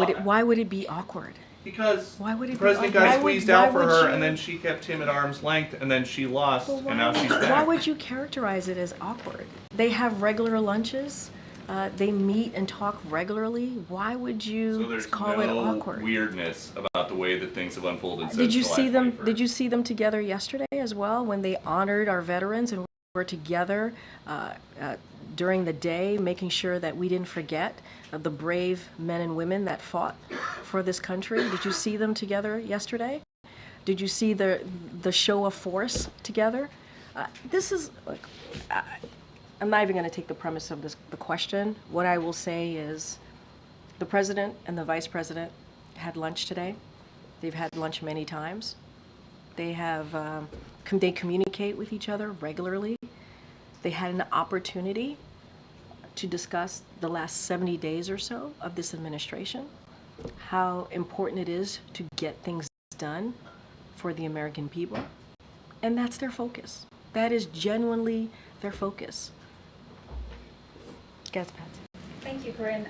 would it be awkward? Because the president got squeezed out for her, and then she kept him at arm's length, and then she lost, and now she's back. Why would you characterize it as awkward? They have regular lunches. They meet and talk regularly. Why would you call it awkward? So there's no weirdness about the way that things have unfolded since Did you see them? paper. Did you see them together yesterday as well, when they honored our veterans and were together during the day, making sure that we didn't forget the brave men and women that fought for this country. Did you see them together yesterday? Did you see the show of force together? This is, look, I'm not even going to take the premise of the question. What I will say is the president and the vice president had lunch today. They've had lunch many times. They have, they communicate with each other regularly. They had an opportunity to discuss the last 70 days or so of this administration, how important it is to get things done for the American people. And that's their focus. That is genuinely their focus. Yes, Pat. Thank you, Karine.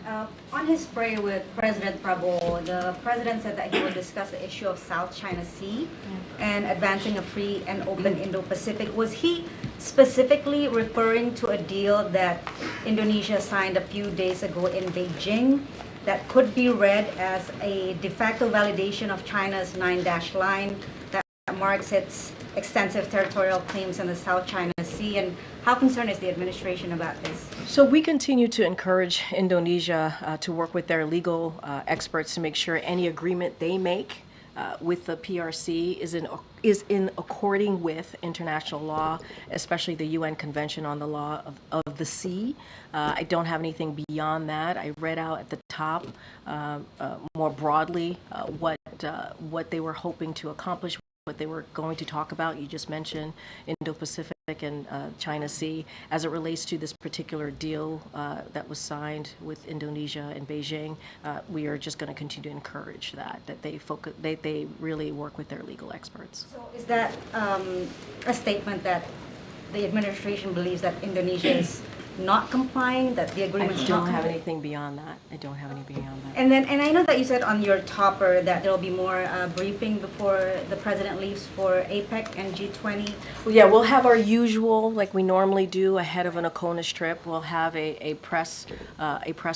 On his prayer with President Prabowo, the president said that he will discuss the issue of South China Sea and advancing a free and open Indo-Pacific. Was he specifically referring to a deal that Indonesia signed a few days ago in Beijing that could be read as a de facto validation of China's 9-dash line that marks its extensive territorial claims in the South China Sea? And how concerned is the administration about this? So we continue to encourage Indonesia to work with their legal experts to make sure any agreement they make with the PRC is in according with international law, especially the UN Convention on the Law of the Sea. I don't have anything beyond that. I read out at the top more broadly what they were hoping to accomplish, what they were going to talk about. You just mentioned Indo-Pacific and China Sea. As it relates to this particular deal that was signed with Indonesia and Beijing, we are just going to continue to encourage that they really work with their legal experts. So is that a statement that the administration believes that Indonesia is not complying, that the agreement is not I don't have complying? anything beyond that. I don't have anything beyond that. And I know that you said on your topper that there will be more briefing before the president leaves for APEC and G20. Well, yeah, we'll have our usual, like we normally do ahead of an ACONUS trip. We'll have a press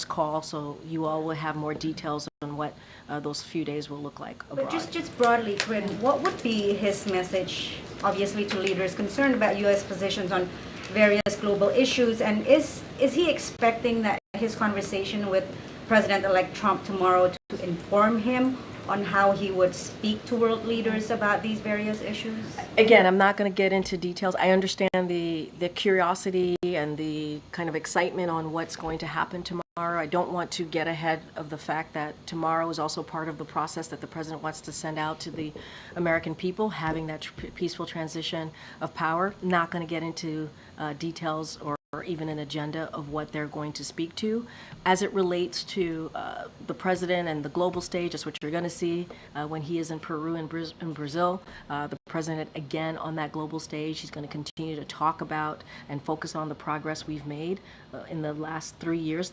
call, so you all will have more details on what those few days will look like abroad. But just broadly, Karine, what would be his message, obviously, to leaders concerned about U.S. positions on various global issues, and is he expecting that his conversation with President-elect Trump tomorrow to inform him on how he would speak to world leaders about these various issues? Again, I'm not going to get into details. I understand the curiosity and the kind of excitement on what's going to happen tomorrow. I don't want to get ahead of the fact that tomorrow is also part of the process that the president wants to send out to the American people, having that peaceful transition of power. Not going to get into details or even an agenda of what they're going to speak to. As it relates to the president and the global stage, that's what you're going to see when he is in Peru and Brazil. The president, again, on that global stage, he's going to continue to talk about and focus on the progress we've made in the last 3 years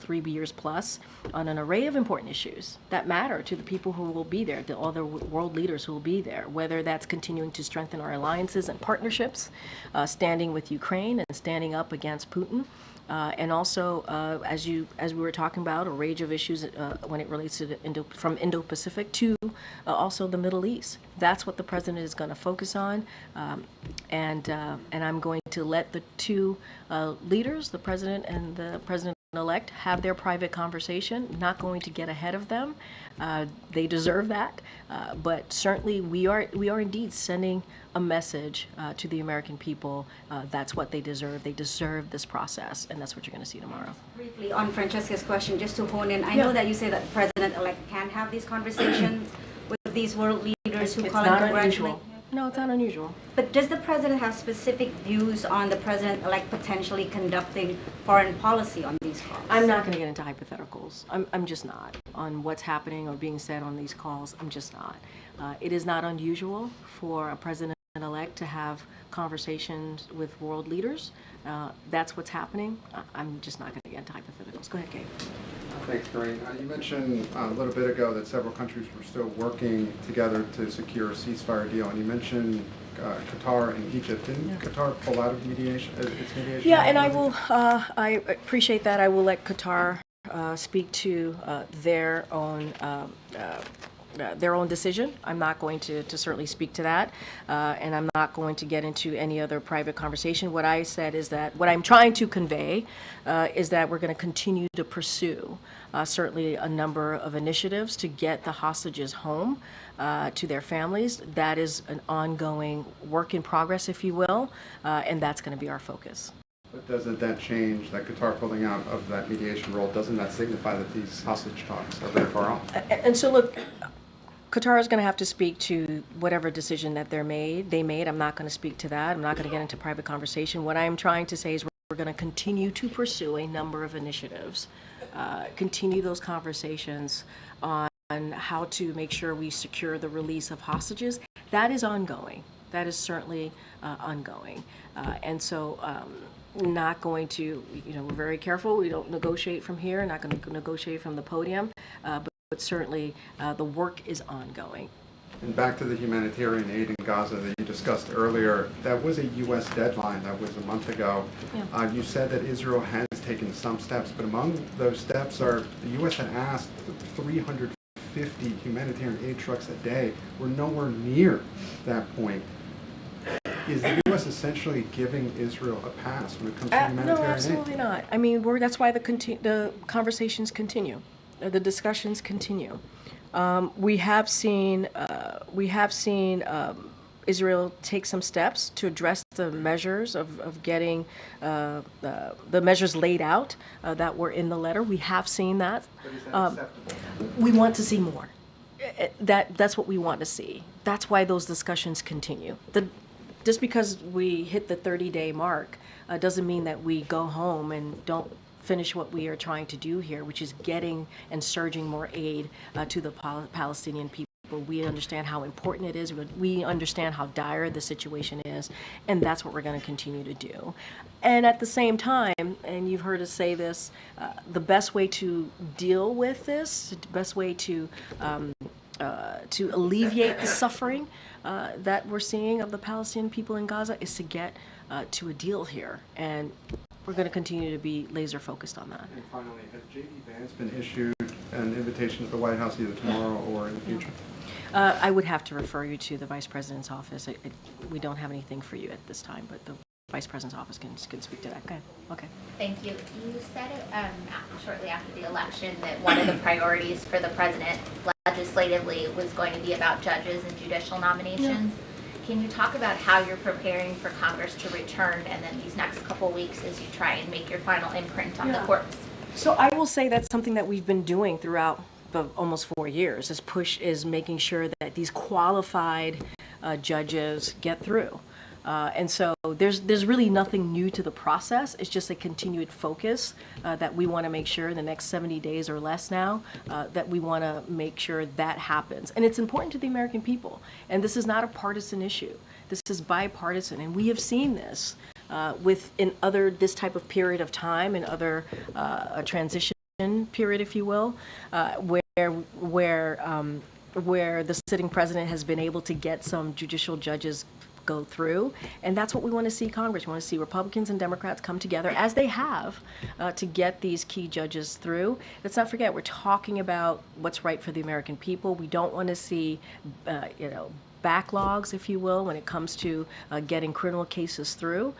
plus, on an array of important issues that matter to the people who will be there, to all the world leaders who will be there, whether that's continuing to strengthen our alliances and partnerships, standing with Ukraine and standing up against Putin, and also, as we were talking about, a range of issues when it relates to from Indo-Pacific to also the Middle East. That's what the president is going to focus on, and I'm going to let the two leaders, the president and the president-elect, have their private conversation. Not going to get ahead of them. They deserve that, but certainly we are indeed sending a message to the American people. That's what they deserve. They deserve this process, and that's what you're going to see tomorrow. Briefly, on Francesca's question, just to hone in, I know that you say that the president-elect can have these conversations with these world leaders who call and congratulate. No, it's not unusual. But does the president have specific views on the president-elect potentially conducting foreign policy on these calls? I'm not going to get into hypotheticals. I'm just not. On what's happening or being said on these calls, I'm just not. It is not unusual for a president-elect to have conversations with world leaders. That's what's happening. I'm just not going to get into hypotheticals. Go ahead, Gabe. Thanks, Karine. You mentioned a little bit ago that several countries were still working together to secure a ceasefire deal, and you mentioned Qatar and Egypt. Didn't Qatar pull out of mediation? Its mediation? Yeah, and I will. I appreciate that. I will let Qatar speak to their own their own decision. I'm not going to certainly speak to that, and I'm not going to get into any other private conversation. What I said is that what I'm trying to convey is that we're going to continue to pursue certainly a number of initiatives to get the hostages home to their families. That is an ongoing work in progress, if you will, and that's going to be our focus. But doesn't that change, that Qatar pulling out of that mediation role, doesn't that signify that these hostage talks are very far off? And so look, Qatar is going to have to speak to whatever decision that they made. I'm not going to speak to that. I'm not going to get into private conversation. What I'm trying to say is we're going to continue to pursue a number of initiatives, continue those conversations on how to make sure we secure the release of hostages. That is ongoing. That is certainly ongoing. And so not going to, we're very careful. We don't negotiate from here, not going to negotiate from the podium, but certainly the work is ongoing. And back to the humanitarian aid in Gaza that you discussed earlier, that was a U.S. deadline. That was a month ago. Yeah. You said that Israel has taken some steps, but among those steps are the U.S. had asked 350 humanitarian aid trucks a day. We're nowhere near that point. Is the U.S. essentially giving Israel a pass when it comes to humanitarian aid? No, absolutely not. I mean, that's why the conversations continue, the discussions continue. We have seen Israel take some steps to address the measures of getting the measures laid out that were in the letter. We have seen that. But is that acceptable? We want to see more. That's what we want to see. That's why those discussions continue. Just because we hit the 30-day mark doesn't mean that we go home and don't finish what we are trying to do here, which is getting and surging more aid to the Palestinian people. We understand how important it is. We understand how dire the situation is, and that's what we're going to continue to do. And at the same time, and you've heard us say this, the best way to deal with this, the best way to alleviate the suffering that we're seeing of the Palestinian people in Gaza is to get to a deal here. And we're going to continue to be laser focused on that. And finally, has J.D. Vance been issued an invitation to the White House either tomorrow or in the future? I would have to refer you to the Vice President's office. We don't have anything for you at this time, but the Vice President's office can speak to that. Okay. Thank you. You said shortly after the election that one of the priorities for the president legislatively was going to be about judges and judicial nominations. Yeah. Can you talk about how you're preparing for Congress to return and then these next couple weeks as you try and make your final imprint on the courts? So I will say that's something that we've been doing throughout the almost 4 years. Is making sure that these qualified judges get through. And so there's really nothing new to the process. It's just a continued focus that we want to make sure in the next 70 days or less now that we want to make sure that happens. And it's important to the American people. And this is not a partisan issue. This is bipartisan. And we have seen this in this type of period of time and other transition period, if you will, where the sitting president has been able to get some judicial judges go through, and that's what we want to see Congress. We want to see Republicans and Democrats come together, as they have, to get these key judges through. Let's not forget, we're talking about what's right for the American people. We don't want to see, backlogs, if you will, when it comes to getting criminal cases through.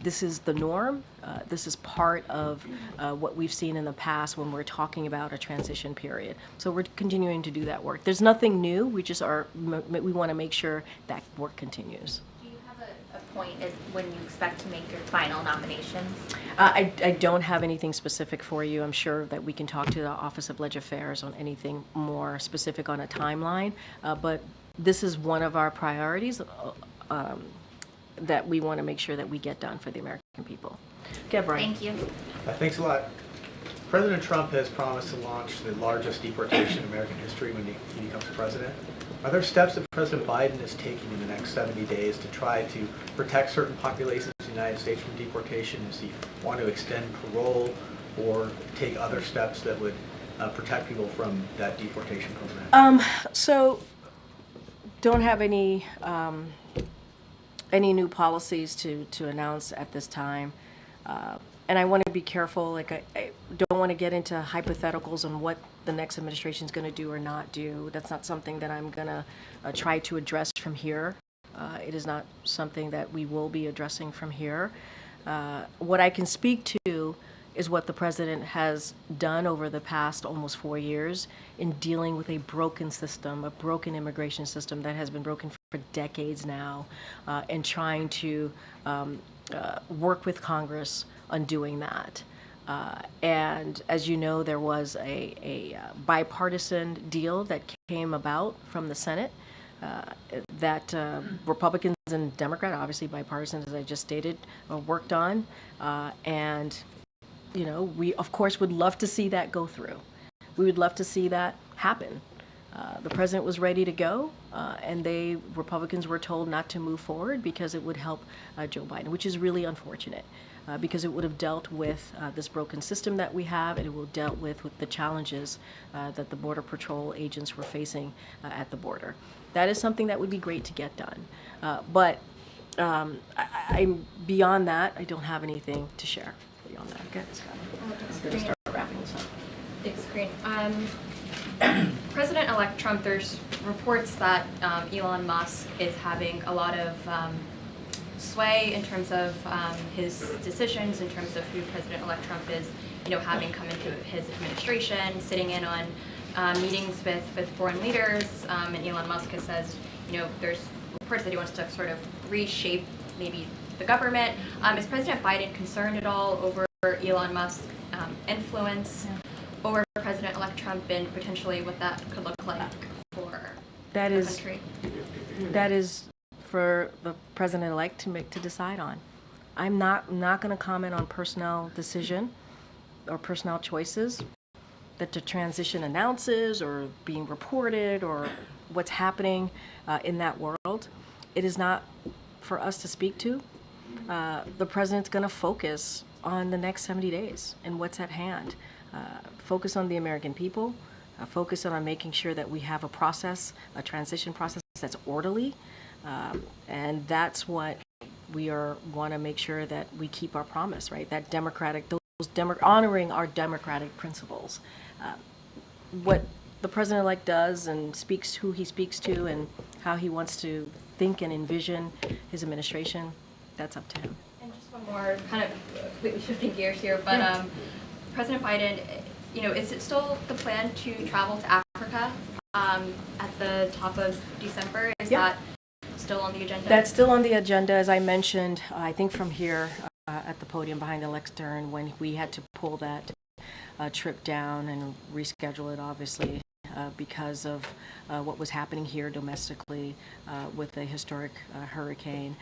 This is the norm. This is part of what we've seen in the past when we're talking about a transition period. So we're continuing to do that work. There's nothing new. We want to make sure that work continues. Do you have a point as when you expect to make your final nominations? I don't have anything specific for you. I'm sure that we can talk to the Office of Leg Affairs on anything more specific on a timeline, but this is one of our priorities that we want to make sure that we get done for the American people. Okay, Brian. Thank you. Thanks a lot. President Trump has promised to launch the largest deportation in American history when he becomes president. Are there steps that President Biden is taking in the next 70 days to try to protect certain populations in the United States from deportation? Does he want to extend parole or take other steps that would protect people from that deportation program? So don't have any new policies to announce at this time. And I want to be careful, like I don't want to get into hypotheticals on what the next administration is going to do or not do. That's not something that I'm going to try to address from here. It is not something that we will be addressing from here. What I can speak to is what the president has done over the past almost 4 years in dealing with a broken system, a broken immigration system that has been broken for decades now, and trying to work with Congress on doing that. And as you know, there was a bipartisan deal that came about from the Senate that Republicans and Democrats, obviously bipartisan as I just stated, worked on. And you know, we of course would love to see that go through. We would love to see that happen. The president was ready to go, and Republicans were told not to move forward because it would help Joe Biden, which is really unfortunate, because it would have dealt with this broken system that we have, and it would have dealt with the challenges that the Border Patrol agents were facing at the border. That is something that would be great to get done. But I'm beyond that, I don't have anything to share beyond that. Okay, Scott. I'm going to start wrapping this up. Thanks, Karine. President-elect Trump, there's reports that Elon Musk is having a lot of sway in terms of his decisions, in terms of who President-elect Trump is, having come into his administration, sitting in on meetings with foreign leaders, and Elon Musk has said, there's reports that he wants to sort of reshape maybe the government. Is President Biden concerned at all over Elon Musk's influence over President-elect Trump and potentially what that could look like for the country? That is for the president-elect to decide on. I'm not going to comment on personnel decision or personnel choices that the transition announces or being reported or what's happening in that world. It is not for us to speak to. The president's going to focus on the next 70 days and what's at hand. Focus on the American people, focus on making sure that we have a process, a transition process that's orderly, and that's what we want to make sure that we keep our promise, right? That honoring our democratic principles. What the president-elect does and speaks, who he speaks to, and how he wants to think and envision his administration, that's up to him. And just one more, kind of completely shifting gears here, but President Biden, is it still the plan to travel to Africa at the top of December? Is that still on the agenda? That's still on the agenda, as I mentioned, I think from here at the podium behind the lectern when we had to pull that trip down and reschedule it, obviously, because of what was happening here domestically with the historic hurricane.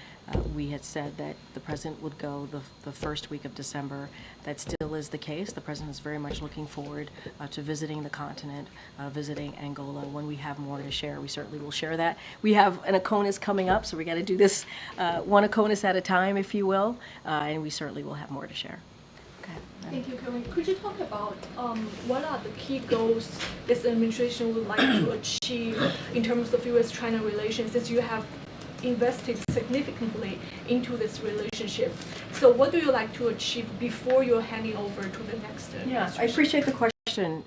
We had said that the president would go the first week of December. That still is the case. The president is very much looking forward to visiting the continent, visiting Angola. When we have more to share, we certainly will share that. We have an ACONUS coming up, so we got to do this one ACONUS at a time, if you will, and we certainly will have more to share. Thank you, Karine. Could you talk about what are the key goals this administration would like to achieve in terms of U.S.-China relations, since you have invested significantly into this relationship? So what do you like to achieve before you're handing over to the next administration? Yeah, I appreciate the question.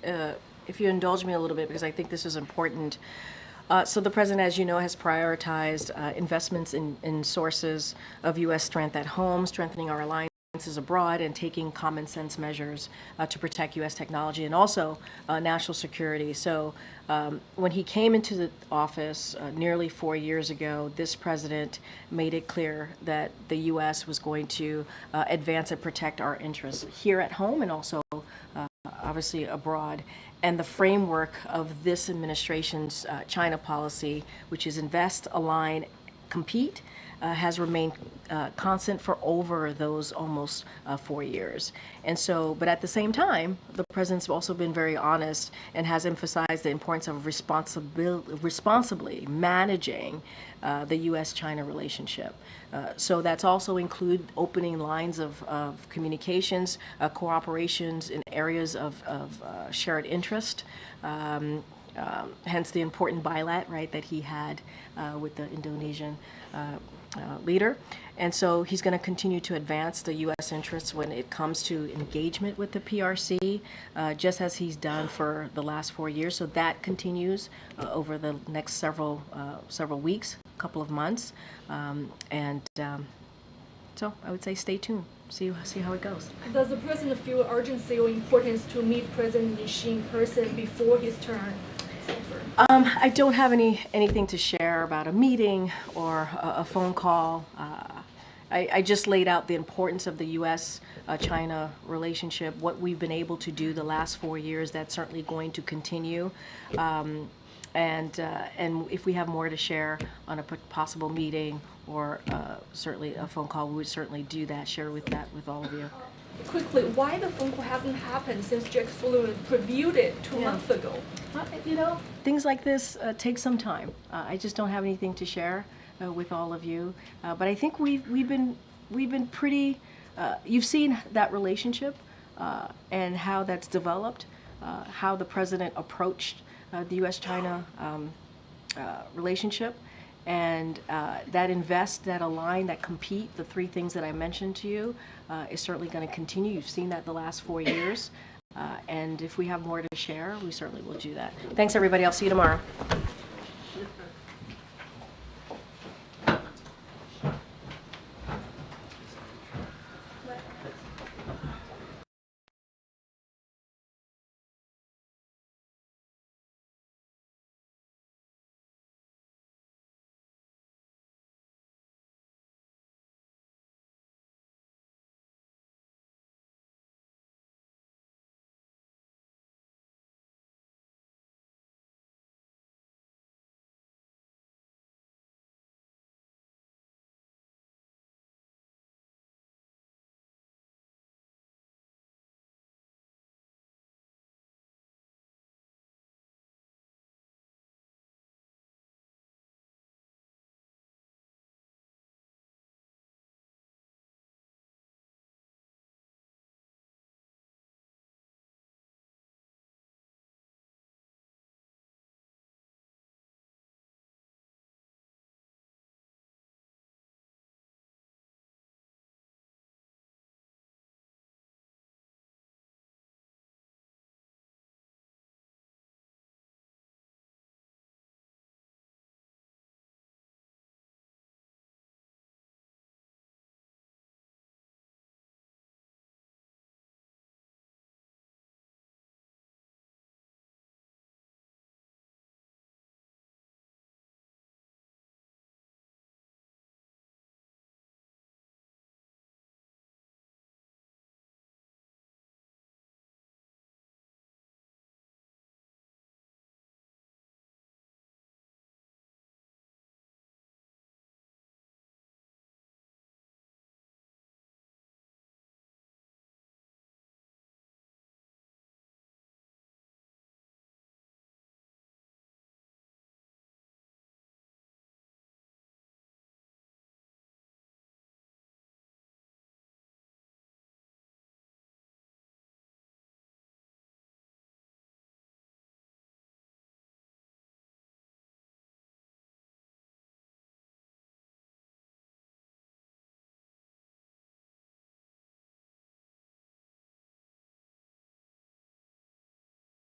If you indulge me a little bit, because I think this is important. So the president, as you know, has prioritized investments in sources of U.S. strength at home, strengthening our alliance abroad, and taking common sense measures to protect U.S. technology and also national security. So when he came into the office nearly 4 years ago, this president made it clear that the U.S. was going to advance and protect our interests here at home and also obviously abroad. And the framework of this administration's China policy, which is invest, align, compete, has remained constant for over those almost 4 years. And so, but at the same time, the president's also been very honest and has emphasized the importance of responsibly managing the U.S.-China relationship. So that's also include opening lines of communications, cooperations in areas of shared interest. Hence the important bilat, right, that he had with the Indonesian leader. And so he's going to continue to advance the U.S. interests when it comes to engagement with the PRC, just as he's done for the last 4 years. So that continues over the next several weeks, couple of months. So I would say stay tuned. See how it goes. Does the president feel urgency or importance to meet President Xi in person before his turn? I don't have anything to share about a meeting or a phone call. I just laid out the importance of the U.S.-China relationship, what we've been able to do the last 4 years. That's certainly going to continue. And if we have more to share on a possible meeting or certainly a phone call, we would certainly do that, share that with all of you. Quickly, why the phone call hasn't happened since Jake Sullivan previewed it 2 months ago? Things like this take some time. I just don't have anything to share with all of you. But I think we've been pretty. You've seen that relationship and how that's developed, how the president approached the U.S.-China relationship, and that invest, that align, that compete, the 3 things that I mentioned to you, is certainly going to continue. You've seen that the last 4 years. And if we have more to share, we certainly will do that. Thanks, everybody. I'll see you tomorrow.